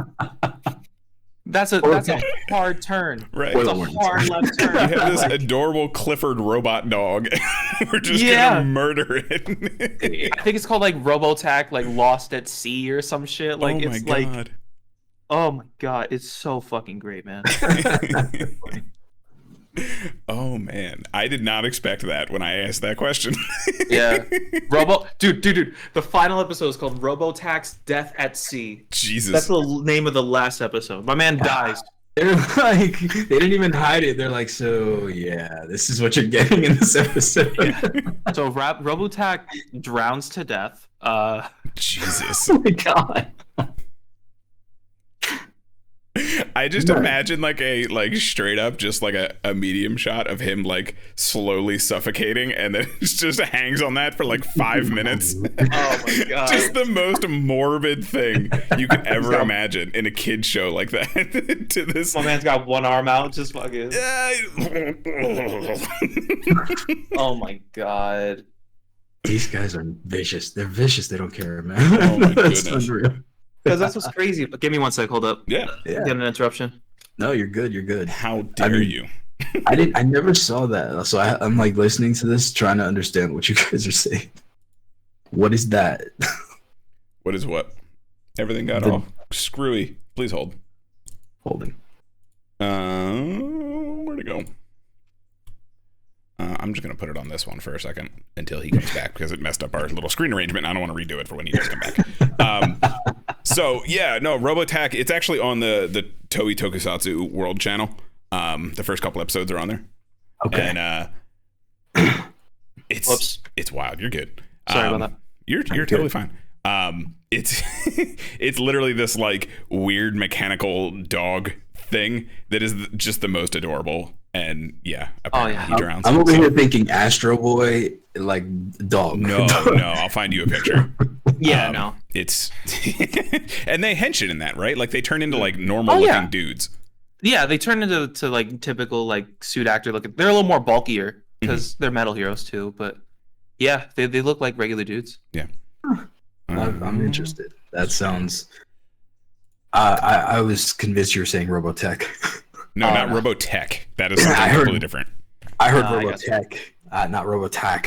That's a hard turn. Right. It's a hard left turn. You have this adorable Clifford robot dog. We're just gonna murder it. I think it's called like Robotech, like Lost at Sea or some shit. Like oh my it's God. like, oh my god, it's so fucking great, man. Oh man, I did not expect that when I asked that question. Yeah, dude. The final episode is called Robotech's Death at Sea. Jesus, that's the name of the last episode. My man dies. They're like, they didn't even hide it. They're like, so yeah, this is what you're getting in this episode. Yeah. So Robotech drowns to death. Jesus. Oh my god. I just imagine like straight up just like a medium shot of him like slowly suffocating, and then it just hangs on that for like 5 minutes. Oh my god. Just the most morbid thing you could ever imagine in a kid show like that. To this, my man's got one arm out, just fucking. Oh my god. These guys are vicious. They're vicious. They don't care, man. Oh my That's goodness. unreal. Because that's what's crazy. Give me one sec. Hold up. Yeah. Get an interruption. No, you're good. You're good. How dare you? I never saw that. So I'm like listening to this, trying to understand what you guys are saying. What is that? What is what? Everything got all screwy. Please hold. Holding. Where'd it go? I'm just going to put it on this one for a second until he comes back because it messed up our little screen arrangement. I don't want to redo it for when he does come back. So, yeah, no, Robotech, it's actually on the Toei Tokusatsu World channel. The first couple episodes are on there. Okay. And it's wild. You're good. Sorry about that. You're totally fine. It's it's literally this like weird mechanical dog thing that is just the most adorable. And yeah, apparently he drowns. I'm over here thinking Astro Boy, like dog. No, I'll find you a picture. Yeah, no. It's and they henshin in that, right? Like they turn into like normal looking dudes. Yeah, they turn into like typical like suit actor looking. They're a little more bulkier because they're metal heroes too. But yeah, they look like regular dudes. Yeah. I'm interested. That sounds. I was convinced you were saying Robotech. No, not Robotech. That is something completely different. I heard Robotech, not Robotac.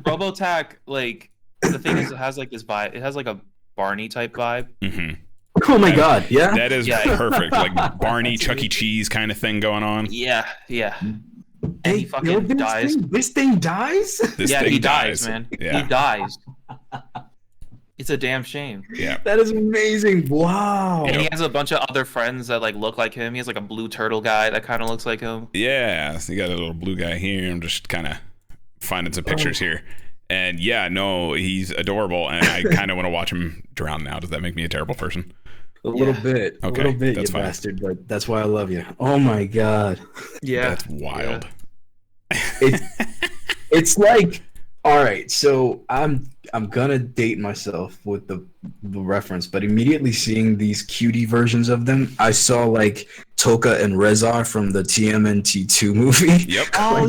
Robotech, like the thing is, it has like this vibe. It has like a Barney type vibe. Mm-hmm. Oh my god, yeah. That is perfect. Like Barney, Chuck E. Cheese kind of thing going on. Yeah. Hey, he fucking dies. This thing dies? He dies, man. Yeah. He dies. It's a damn shame. Yeah. That is amazing. Wow. And he has a bunch of other friends that like look like him. He has like a blue turtle guy that kind of looks like him. Yeah. So you got a little blue guy here. I'm just kind of finding some pictures here. And yeah, no, he's adorable. And I kind of want to watch him drown now. Does that make me a terrible person? A little bit. Okay, a little bit, that's you fine. bastard. But that's why I love you. Oh my god. Yeah. That's wild. It's like, all right, so I'm gonna date myself with the reference, but immediately seeing these cutie versions of them, I saw like Toka and Reza from the TMNT2 movie. Yep. Oh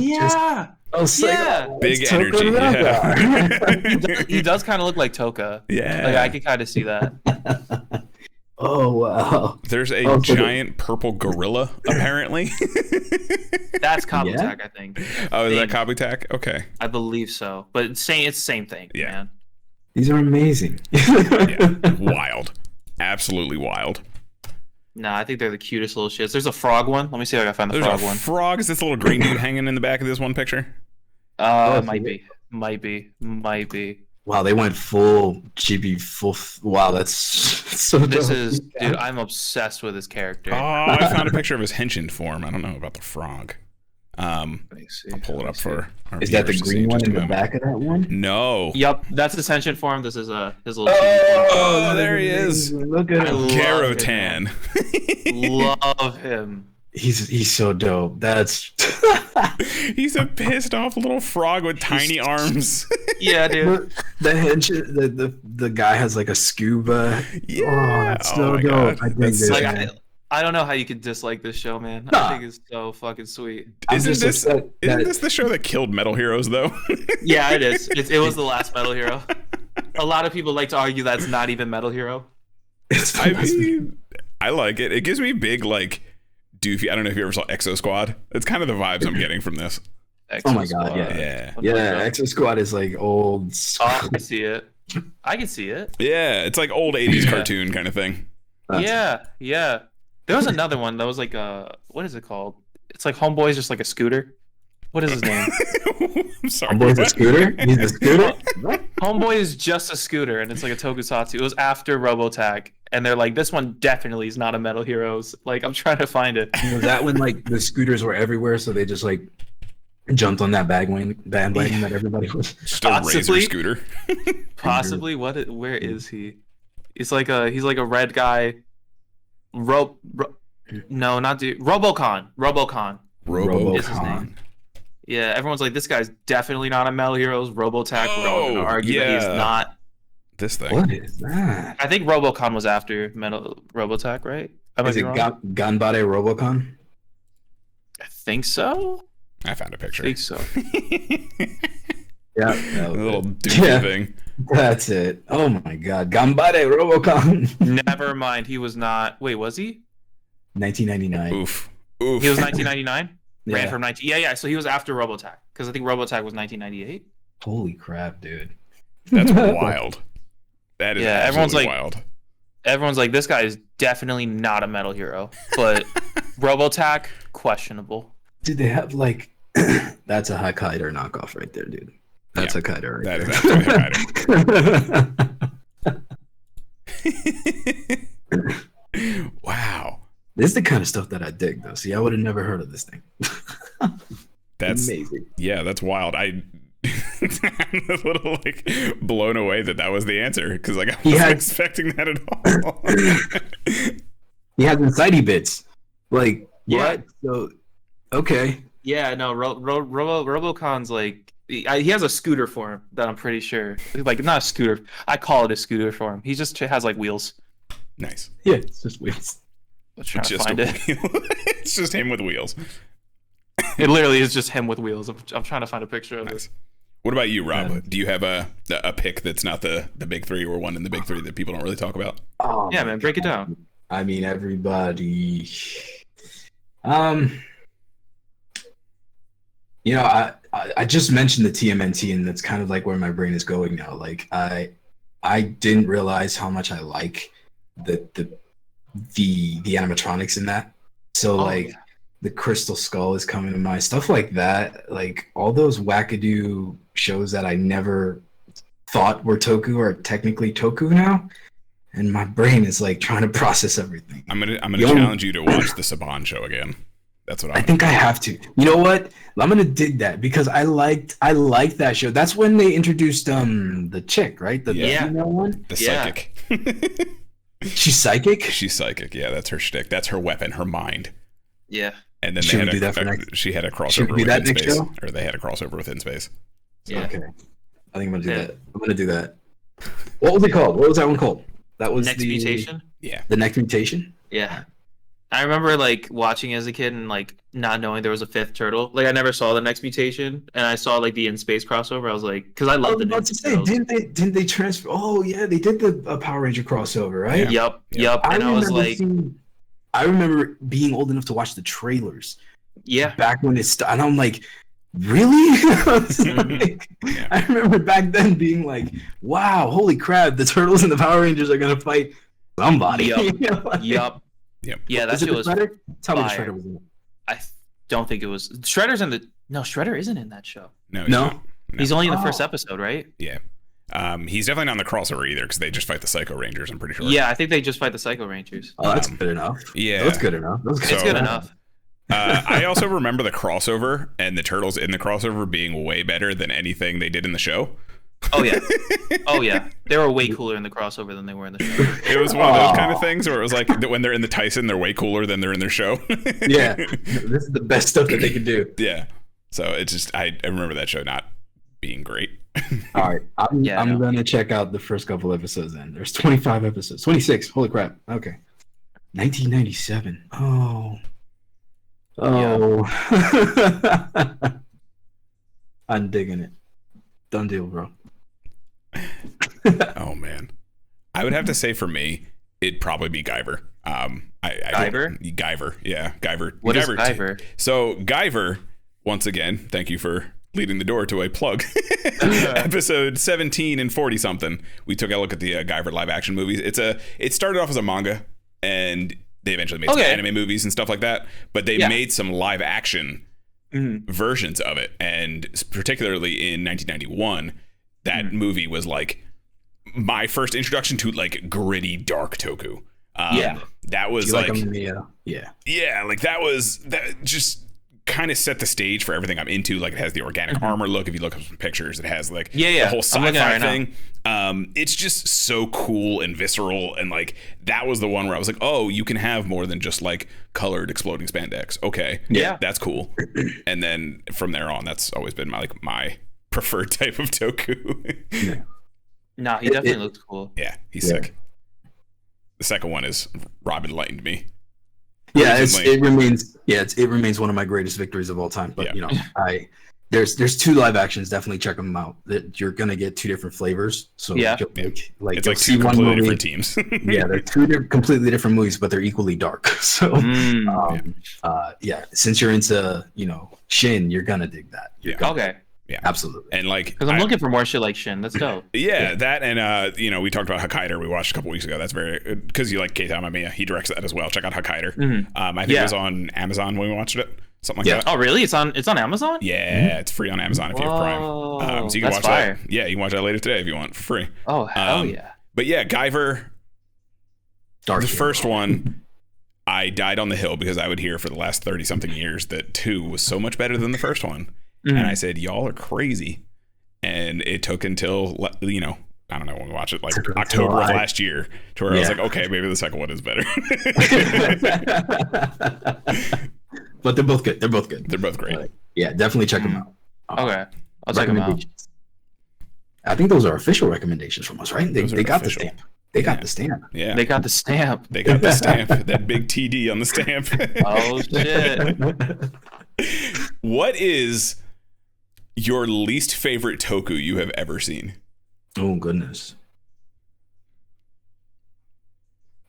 I was like, Big it's Toka energy. and Reza. Yeah. He does kind of look like Toka. Yeah. Like I can kind of see that. Oh wow. There's a giant purple gorilla, apparently. That's Kabutag, I think. Oh, is that Kabutag? Okay. I believe so. But it's the same thing, man. These are amazing. Yeah. Wild. Absolutely wild. No, I think they're the cutest little shits. There's a frog one. Let me see if I can find the There's frog a one. frog. Is this little green dude hanging in the back of this one picture? Might be. Wow, they went full chibi, wow, that's so This dope. is, dude, I'm obsessed with this character. Oh, I found a picture of his henshin form. I don't know about the frog. Let me see. I'll pull it up for our Is that the viewers to see green one just in a the moment. back of that one? No. Yup, that's Ascension form. This is his little. Oh, there he is. Look at I him. love Garotan. Love him. He's so dope. That's He's a pissed off little frog with tiny arms. Yeah, dude. the guy has like a scuba. Yeah. Oh, it's so my dope. God. I dig That's this. Like man. I don't know how you could dislike this show, man. Nah. I think it's so fucking sweet. I'm Isn't just this upset that- this the show that killed Metal Heroes though? Yeah, it is. It was the last Metal Hero. A lot of people like to argue that's not even Metal Hero. it's I mean, I like it. It gives me big like doofy. I don't know if you ever saw Exo Squad. It's kind of the vibes I'm getting from this. Oh my God, Yeah. yeah, Exo Squad is like old. Oh, I see it. I can see it. Yeah, it's like old 80s cartoon kind of thing. Yeah. There was another one that was like what is it called? It's like Homeboy's just like a scooter. What is his name? I'm sorry. Homeboy's a scooter? He's a scooter? Homeboy is just a scooter, and it's like a tokusatsu. It was after Robotech, and they're like, this one definitely is not a Metal Heroes. Like, I'm trying to find it. Was that when like the scooters were everywhere, so they just like jumped on that bandwagon that everybody was? Just a razor Possibly. scooter. Possibly. Where is he? He's like a red guy. No, not dude. Robocon. Is his name. Yeah, everyone's like, this guy's definitely not a Metal Heroes. Robotech, we're all gonna argue that he's not. This thing. What is that? I think Robocon was after Robotech, right? Is it Ganbare Robocon? I think so. I found a picture. I think so. Yeah, A little doofy thing. That's it. Oh my God, Ganbare Robocon. Never mind. He was not. Wait, was he? 1999. Oof. He was 1999. Ran Yeah. from 19. Yeah. So he was after Robotech because I think Robotech was 1998. Holy crap, dude. That's wild. That is Yeah, everyone's absolutely like- wild. Everyone's like, this guy is definitely not a Metal Hero, but Robotech, questionable. Did they have like? That's a Hokkaido knockoff right there, dude. That's Yeah, a Hokkaido right that is there. absolutely Wow. This is the kind of stuff that I dig, though. See, I would have never heard of this thing. That's amazing. Yeah, that's wild. I'm a little like blown away that was the answer because like I wasn't expecting that at all. He has incitey bits. Like Yeah. what? So okay. Yeah, no, Robocon's like he has a scooter form that I'm pretty sure, like not a scooter. I call it a scooter form. He just has like wheels. Nice. Yeah, it's just wheels. Let's try to Just find a it. wheel. It's just him with wheels. It literally is just him with wheels. I'm trying to find a picture of Nice. it. What about you, Rob? Do you have a pick that's not the big three or one in the big three that people don't really talk about? Oh, Yeah, man, break it down. I mean, everybody. Um, you know, I just mentioned the TMNT, and that's kind of like where my brain is going now. Like I didn't realize how much I like the animatronics in that. So like the Crystal Skull is coming to mind, stuff like that. Like all those wackadoo shows that I never thought were Toku are technically Toku now. And my brain is like trying to process everything. I'm gonna challenge you to watch the Saban show again. That's what I think I have to. You know what? I'm gonna dig that because I liked that show. That's when they introduced the chick, right? The female one? The psychic. She's psychic? She's psychic, yeah, that's her shtick. That's her weapon, her mind. Yeah. And then she had a crossover with In Space. Or they had a crossover with In Space. Yeah. Okay. I think I'm gonna do that. I'm gonna do that. What was it called? What was that one called? That was Next Mutation? Yeah. The Next Mutation? Yeah. I remember like watching as a kid and like not knowing there was a fifth turtle. Like I never saw the Next Mutation, and I saw like the In Space crossover. I was like, because I love the Ninja Turtles. Didn't they transfer? Oh yeah, they did the Power Ranger crossover, right? Yep. And I was like, I remember being old enough to watch the trailers. Yeah. Back when and I'm like, really? I remember back then being like, wow, holy crap, the Turtles and the Power Rangers are gonna fight somebody. Yep. Yep. Yeah, that shit was Shredder? Tell me the fire. Shredder was in it. I don't think it was. Shredder's in the. No, Shredder isn't in that show. No. He's only in the first episode, right? Yeah. He's definitely not in the crossover either because they just fight the Psycho Rangers, I'm pretty sure. Yeah, I think they just fight the Psycho Rangers. Oh, that's good enough. Yeah. That's good enough. It's good enough. I also remember the crossover and the Turtles in the crossover being way better than anything they did in the show. Oh yeah. They were way cooler in the crossover than they were in the show. It was one of those kind of things where it was like when they're in the Tyson, they're way cooler than they're in their show. Yeah, this is the best stuff that they could do. Yeah, so it's just I remember that show not being great. All right, I'm gonna check out the first couple episodes. Then there's 25 episodes, 26. Holy crap! Okay, 1997. Oh. I'm digging it. Done deal, bro. Oh man, I would have to say for me, it'd probably be Guyver. Guyver, yeah, Guyver. What is Guyver? So Guyver, once again, thank you for leading the door to a plug. Episode 17 and 40 something. We took a look at the Guyver live action movies. It started off as a manga, and they eventually made some anime movies and stuff like that. But they made some live action versions of it, and particularly in 1991, that movie was like my first introduction to like gritty dark Toku. That was like that just kind of set the stage for everything I'm into. Like it has the organic armor look. If you look up some pictures, it has like the whole sci-fi thing. It's just so cool and visceral, and like that was the one where I was like, oh, you can have more than just like colored exploding spandex. Okay, that's cool. And then from there on, that's always been my preferred type of Toku. Nah, he definitely looks cool. Yeah, he's sick. The second one is Rob enlightened me. Yeah, it remains one of my greatest victories of all time. But you know, there's two live actions. Definitely check them out. That you're gonna get two different flavors. So it's like two completely different teams. Yeah, they're two completely different movies, but they're equally dark. So since you're into Shin, you're gonna dig that. Okay. Yeah, absolutely. And like, because I'm looking for more shit like Shin. That's dope. Yeah, that and we talked about Hakaider. We watched a couple weeks ago. That's very because you like Keita Mamiya. He directs that as well. Check out Hakaider. I think it was on Amazon when we watched it. Something like that. Oh, really? It's on Amazon? Yeah, it's free on Amazon if you have Prime. So you can watch that. Yeah, you can watch that later today if you want for free. Oh, hell yeah. But yeah, Guyver, the first one, I died on the hill because I would hear for the last 30 something years that 2 was so much better than the first one. And I said, y'all are crazy. And it took until, I don't know when we watched it, like October of last year, to where I was like, okay, maybe the second one is better. But they're both good. They're both great. Yeah, definitely check them out. Okay. I'll check them out. I think those are official recommendations from us, right? They got the stamp. They got the stamp. Yeah. They got the stamp. They got the stamp. That big TD on the stamp. Oh, shit. What is your least favorite Toku you have ever seen? Oh goodness.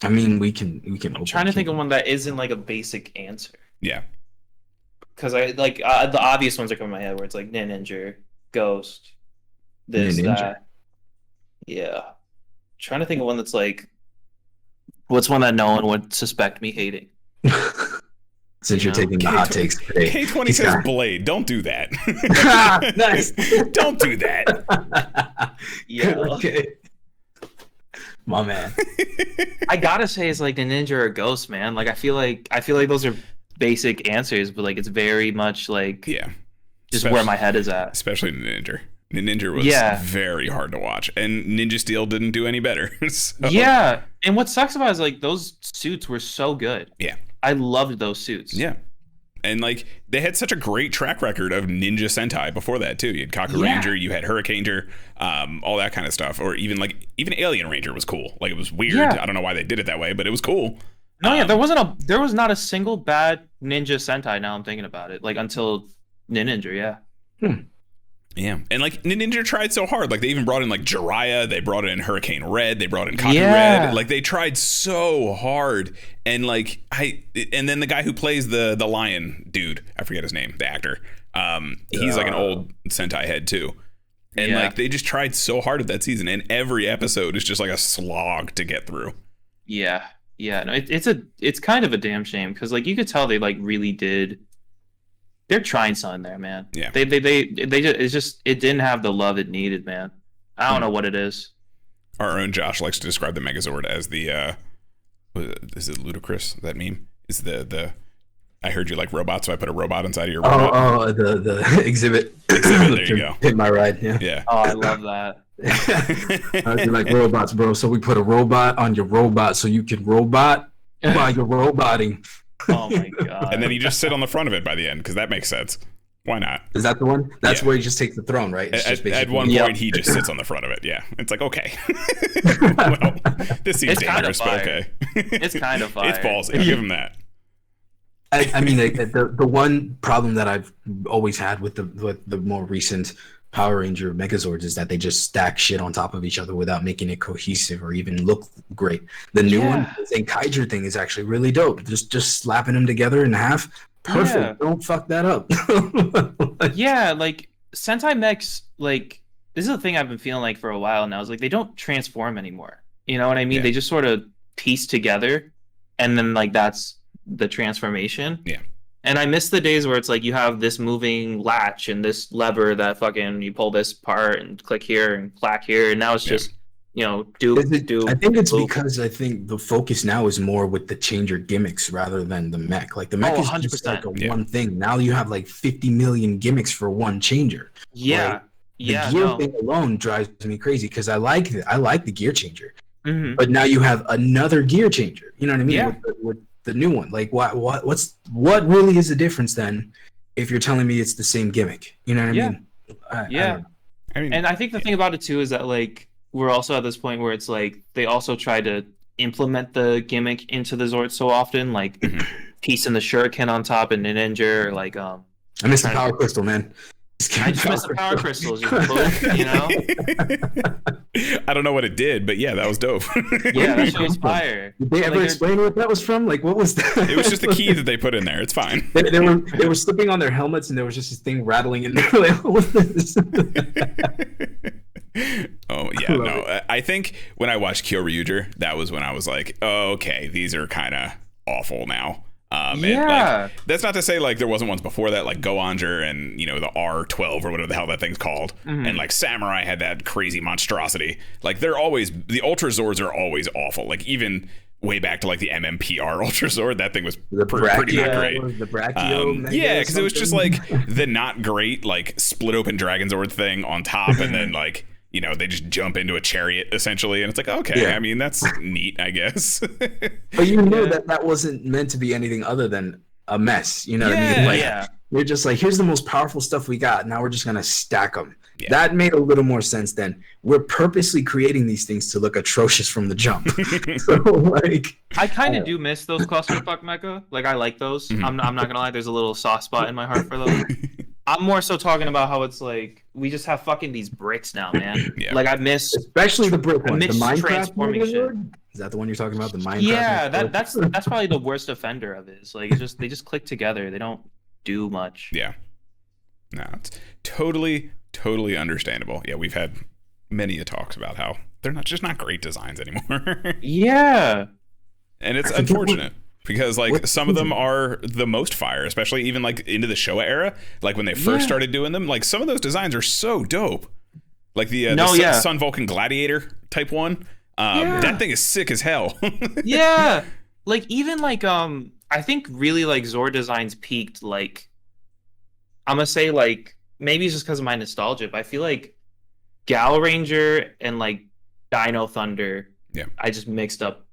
I mean, we can. I'm trying to think of one that isn't like a basic answer. Yeah. Because I like the obvious ones are coming to my head where it's like Ninja, Ghost, this, that. Yeah. Trying to think of one that's like, what's one that no one would suspect me hating? Since you're taking the hot takes today. K20 says Blade. Don't do that. Nice. Don't do that. Yeah. Okay. My man. I gotta say it's like the Ninja or Ghost, man. Like I feel like those are basic answers, but like it's very much like just where my head is at. Especially Ninja. Ninja was very hard to watch, and Ninja Steel didn't do any better. So. Yeah, and what sucks about it is like those suits were so good. Yeah, I loved those suits. Yeah, and like they had such a great track record of Ninja Sentai before that too. You had Kaku Ranger, you had Hurricaneer, all that kind of stuff, or even Alien Ranger was cool. Like it was weird. Yeah. I don't know why they did it that way, but it was cool. No, there was not a single bad Ninja Sentai. Now I'm thinking about it, like until Ninja. Yeah. Yeah, and like Ninja tried so hard. Like they even brought in like Jiraiya, they brought in Hurricane Red, they brought in Kaku Red. Like they tried so hard. And like and then the guy who plays the lion dude, I forget his name, the actor. He's like an old Sentai head too. And like they just tried so hard at that season, and every episode is just like a slog to get through. Yeah. Yeah. No, it's kind of a damn shame because like you could tell they like really did. They're trying something there, man. Yeah. They it didn't have the love it needed, man. I don't know what it is. Our own Josh likes to describe the Megazord as the is it ludicrous? That meme is the I heard you like robots, so I put a robot inside of your robot. Oh, the exhibit. There you go. Hit my ride. Yeah. Oh, I love that. You like robots, bro. So we put a robot on your robot so you can robot while you're roboting. Oh my god! And then you just sit on the front of it by the end because that makes sense. Why not? Is that the one? That's where he just takes the throne, right? At one point, he just sits on the front of it. Yeah, it's like okay. Well, this seems dangerous, but okay. It's kind of fire. It's ballsy. I'll give him that. I mean, the one problem that I've always had with the more recent Power Ranger Megazords is that they just stack shit on top of each other without making it cohesive or even look great. The new one, the Zenkaiger thing, is actually really dope. Just slapping them together in half, perfect. Yeah. Don't fuck that up. Like Sentai mechs, like this is a thing I've been feeling like for a while now. Is like they don't transform anymore. You know what I mean? Yeah. They just sort of piece together, and then like that's the transformation. Yeah. And I miss the days where it's like you have this moving latch and this lever that fucking you pull this part and click here and clack here, and now it's just do. I think it's because I think the focus now is more with the changer gimmicks rather than the mech. Like the mech is 100%. Just like one thing. Now you have like 50 million gimmicks for one changer. Yeah, the gear thing alone drives me crazy because I like the gear changer, but now you have another gear changer. You know what I mean? Yeah. With the new one, like what really is the difference then if you're telling me it's the same gimmick? You know what I mean? I mean, and I think the thing about it too is that like we're also at this point where it's like they also try to implement the gimmick into the Zord so often, like piecing the shuriken on top and Ninja, or like I miss the power crystal, man. I just miss the power crystals, you know? I don't know what it did, but yeah, that was dope. Yeah, that shit was fire. Did they ever explain what that was from? Like, what was that? It was just the key that they put in there. It's fine. They were slipping on their helmets, and there was just this thing rattling in there. Like, what was this? Oh yeah, no. I think when I watched Kyoryuger, that was when I was like, oh, okay, these are kind of awful now. And, like, that's not to say like there wasn't ones before that, like Goanger and the R12 or whatever the hell that thing's called, and like Samurai had that crazy monstrosity. Like the Ultra Zords are always awful. Like even way back to like the MMPR Ultra Zord, that thing was pretty not great. The Brachio, yeah, because it was just like the not great like split open Dragon Zord thing on top, and then like they just jump into a chariot essentially, and it's like, okay, I mean that's neat, I guess. But that wasn't meant to be anything other than a mess. You know what I mean? Like, we're just like, here's the most powerful stuff we got. Now we're just gonna stack them. Yeah. That made a little more sense than we're purposely creating these things to look atrocious from the jump. So like, I kind of do miss those clusterfuck mecha. Like I like those. I'm not gonna lie. There's a little soft spot in my heart for those. I'm more so talking about how it's like we just have fucking these bricks now, man. Like I miss, especially the brick one, the Minecraft transformation. Is that the one you're talking about? The Minecraft? Yeah, that's probably the worst offender of it. It's like they just click together. They don't do much. Yeah. No, it's totally understandable. Yeah, we've had many talks about how they're not great designs anymore. Yeah. And it's unfortunate because like some of them are the most fire, especially even like into the Showa era, like when they first started doing them, like some of those designs are so dope. Like the Sun Vulcan Gladiator type one. That thing is sick as hell. Yeah. Like even like I think really like Zord designs peaked like I'm gonna say like maybe it's just because of my nostalgia, but I feel like Gal Ranger and like Dino Thunder. Yeah. I just mixed up.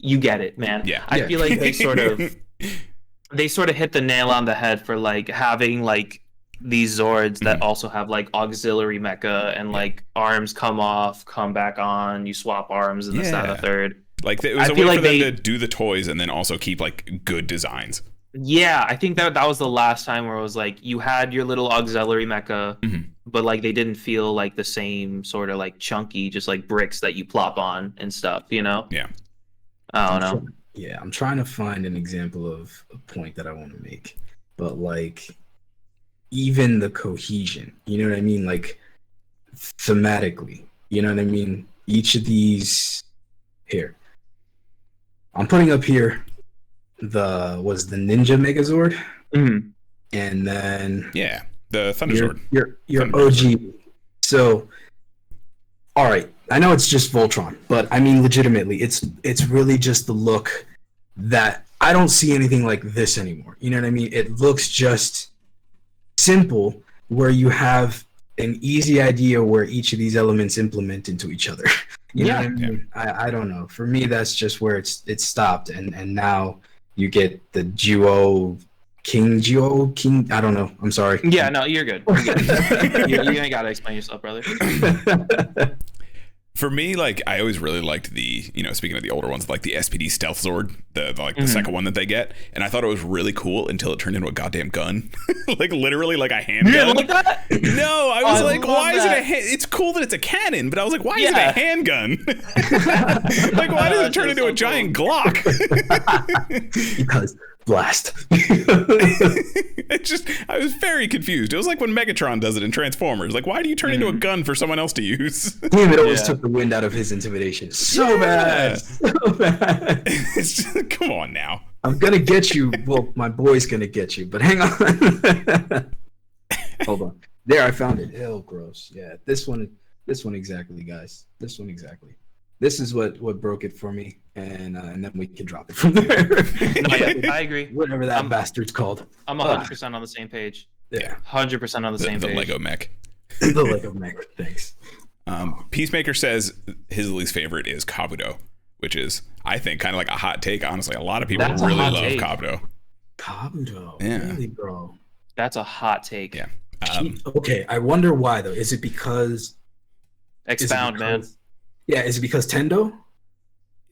You get it, man. Yeah. I feel like they sort of hit the nail on the head for like having like these Zords that also have like auxiliary mecha and like arms come off, come back on, you swap arms and this, that, and the third. Like it was a way for them to do the toys and then also keep like good designs. Yeah, I think that was the last time where it was like you had your little auxiliary mecha, but like they didn't feel like the same sort of like chunky, just like bricks that you plop on and stuff, you know? Yeah. I don't know. Yeah, I'm trying to find an example of a point that I want to make, but like even the cohesion, you know what I mean? Like thematically, you know what I mean? Each of these here, I'm putting up here the Ninja Megazord, and then the Thunder Sword. Your OG. So, all right, I know it's just Voltron, but I mean legitimately, it's really just the look that I don't see anything like this anymore. You know what I mean? It looks just simple, where you have an easy idea where each of these elements implement into each other. You know what I mean? I don't know. For me, that's just where it stopped, and now you get the King. I don't know. I'm sorry. Yeah, no, you're good. You ain't gotta explain yourself, brother. For me, like I always really liked the, speaking of the older ones, like the SPD Stealth Zord, the second one that they get, and I thought it was really cool until it turned into a goddamn gun, like literally like a handgun. You didn't like that? No, I was like, why is it it's cool that it's a cannon, but I was like, why is it a handgun? Like, why does it turn into a giant Glock? Because blast. I was very confused. It was like when Megatron does it in Transformers. Like, why do you turn into a gun for someone else to use? Damn, it always took the wind out of his intimidation. So bad. Come on now. I'm gonna get you. Well, my boy's gonna get you, but hang on. Hold on. There, I found it. Ew, gross. Yeah, this one exactly, guys. This one exactly. This is what broke it for me, and then we can drop it from there. No, yeah, I agree. Whatever that bastard's called. I'm 100% on the same page. Yeah, 100% on the same page. The Lego mech. The Lego mech. Thanks. Peacemaker says his least favorite is Kabuto, which is, I think, kind of like a hot take. Honestly, a lot of people really love Kabuto. Kabuto, yeah, really, bro. That's a hot take. Yeah. Okay, I wonder why though. Is it because? Expound, man. Yeah, is it because Tendo?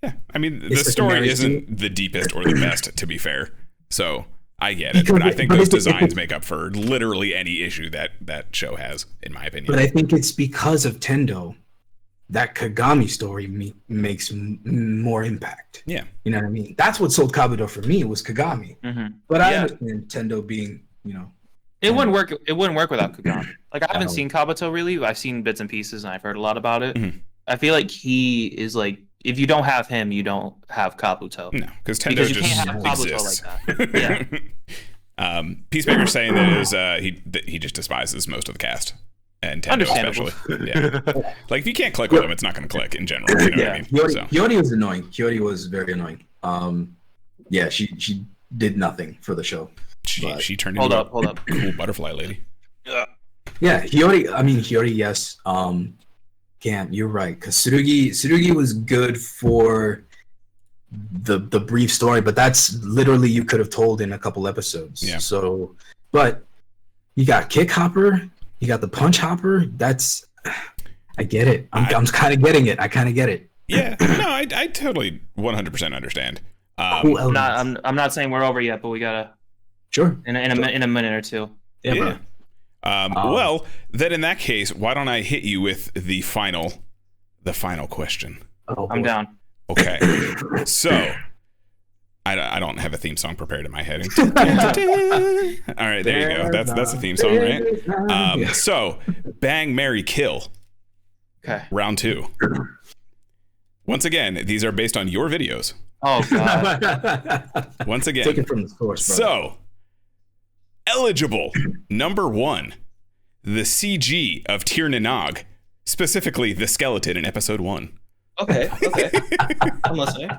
Yeah, I mean, the story isn't the deepest or the best, to be fair. So I get it, but I think those designs make up for literally any issue that show has, in my opinion. But I think it's because of Tendo that Kagami story makes more impact. Yeah, you know what I mean. That's what sold Kabuto for me, was Kagami. But I understand Tendo being, It wouldn't work. It wouldn't work without Kagami. Like, I haven't seen Kabuto really. I've seen bits and pieces, and I've heard a lot about it. I feel like he is like, if you don't have him, you don't have Kabuto. No, because Tendo you just can't have Kabuto exists. like that. Yeah. Peacemaker saying that he just despises most of the cast, and Tendo especially. Yeah, like if you can't click with him, it's not going to click in general. You know what I mean? Hiyori was annoying. Hiyori was very annoying. Yeah, she did nothing for the show. She turned into a cool butterfly lady. Yeah, Hiyori, yes. Damn, you're right. Because Tsurugi was good for the brief story, but that's literally you could have told in a couple episodes. Yeah. So, but you got Kick Hopper, you got the Punch Hopper. I get it. I'm kind of getting it. I kind of get it. Yeah. No, I totally 100% understand. I'm not saying we're over yet, but we gotta. Sure. In a minute or two. Yeah. Well, then in that case, why don't I hit you with the final question? Oh, I'm down. Okay. So I don't have a theme song prepared in my head. All right, there you go. That's a theme song, right? So, Bang, Marry, Kill. Okay. Round 2. Once again, these are based on your videos. Oh God. Once again. Take it from the source, brother. So, eligible number 1, the CG of Tir Nanog, specifically the skeleton in episode 1. Okay. I'm listening.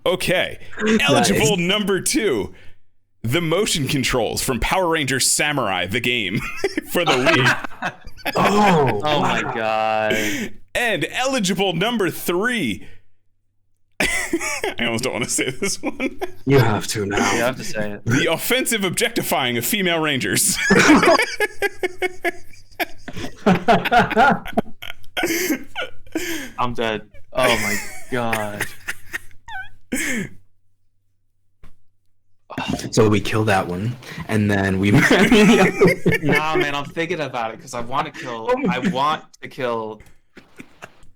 Okay. Eligible number 2, the motion controls from Power Rangers Samurai, the game, for the Wii. Oh my God. And eligible number 3. I almost don't want to say this one. You have to now. You have to say it. The offensive objectifying of female Rangers. I'm dead. Oh my God. So we kill that one, and then we. Nah, man, I'm thinking about it because I want to kill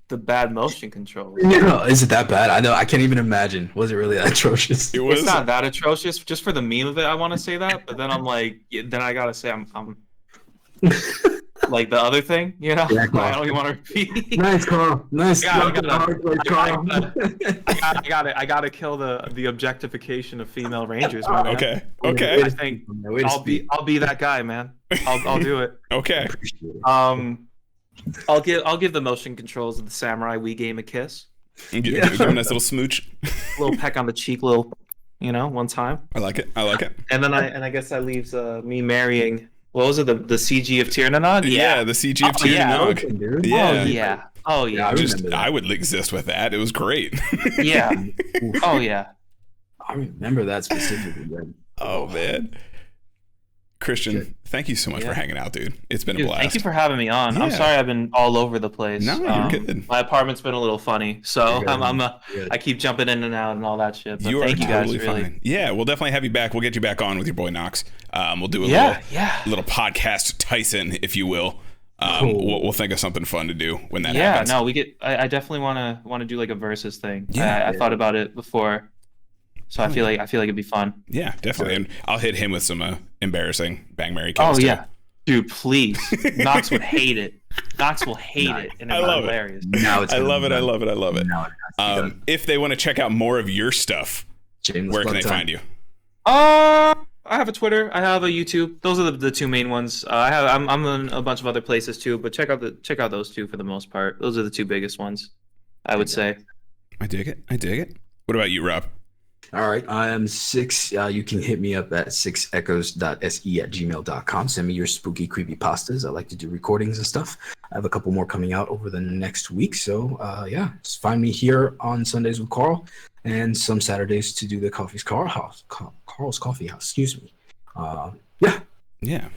the bad motion controls. No, is it that bad? I know. I can't even imagine. Was it really that atrocious? It's not that atrocious. Just for the meme of it, I want to say that, but then I'm like, then I gotta say I'm like the other thing, you know? Yeah, I don't even want to repeat. Nice, Carl. Nice. I gotta kill the objectification of female Rangers. Man. Okay. I think I'll be that guy, man. I'll do it. Okay. I'll give the motion controls of the Samurai Wii game a kiss. Give a nice little smooch. A little peck on the cheek, one time. I like it. And then I guess that leaves me marrying. What was it? The CG of Tir Nanog? Yeah, the CG of Tir Nanog. Yeah. Oh yeah. I would exist with that. It was great. Yeah. Oh yeah. I remember that specifically. Man. Oh man. Christian, thank you so much for hanging out, dude. It's been a blast. Thank you for having me on. Yeah. I'm sorry I've been all over the place. No, you're good. My apartment's been a little funny, so I keep jumping in and out and all that shit. But thank you guys, totally really. Fine. Yeah, we'll definitely have you back. We'll get you back on with your boy Knox. We'll do a little podcast Tyson, if you will. We'll think of something fun to do when that happens. Yeah, no, we get. I definitely want to do like a versus thing. Yeah, I thought about it before. So I feel like it'd be fun. Yeah, definitely. And I'll hit him with some embarrassing Bang, Marry, Kill. Oh yeah, dude, please. Knox would hate it. Knox will hate it, and it's hilarious. I love it. If they want to check out more of your stuff, where can they find you? I have a Twitter. I have a YouTube. Those are the two main ones. I'm in a bunch of other places too, but check out those two for the most part. Those are the two biggest ones, I would say. I dig it. What about you, Rob? All right, I am 6. You can hit me up at 6echoes.se@gmail.com. Send me your spooky, creepy pastas. I like to do recordings and stuff. I have a couple more coming out over the next week. So, just find me here on Sundays with Carl and some Saturdays to do the Carl's Coffee House. Excuse me. Yeah.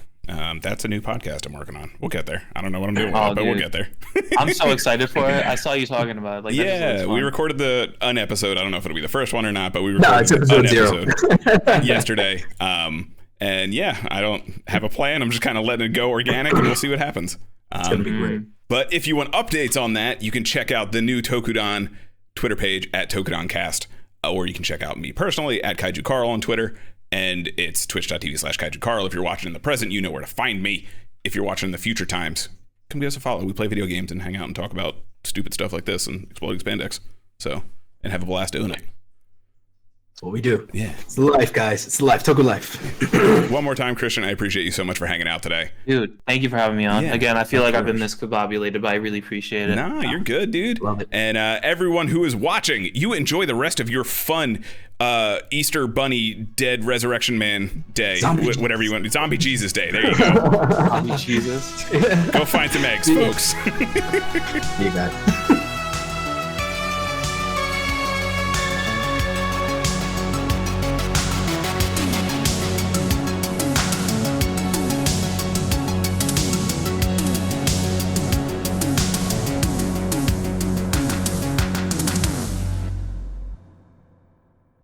That's a new podcast I'm working on. We'll get there. I don't know what I'm doing, but we'll get there. I'm so excited for it. I saw you talking about it. We recorded an episode. I don't know if it'll be the first one or not, but we recorded an episode yesterday. And I don't have a plan. I'm just kind of letting it go organic, and we'll see what happens. It's gonna be great. But if you want updates on that, you can check out the new Tokudon Twitter page at TokudonCast, or you can check out me personally at Kaiju Carl on Twitter. And it's twitch.tv/Kaiju Carl. If you're watching in the present, you know where to find me. If you're watching in the future times, come give us a follow. We play video games and hang out and talk about stupid stuff like this and exploding spandex. And have a blast doing it. That's what we do. Yeah. It's the life, guys. It's the life. Toku life. One more time, Christian, I appreciate you so much for hanging out today. Dude, thank you for having me on. Again, I feel like I've been miscombobulated, but I really appreciate it. Nah, you're good, dude. Love it. And everyone who is watching, you enjoy the rest of your fun Easter Bunny Dead Resurrection Man Day. Whatever you want. Zombie Jesus Day. There you go. Zombie Jesus. Go find some eggs, folks. You guys.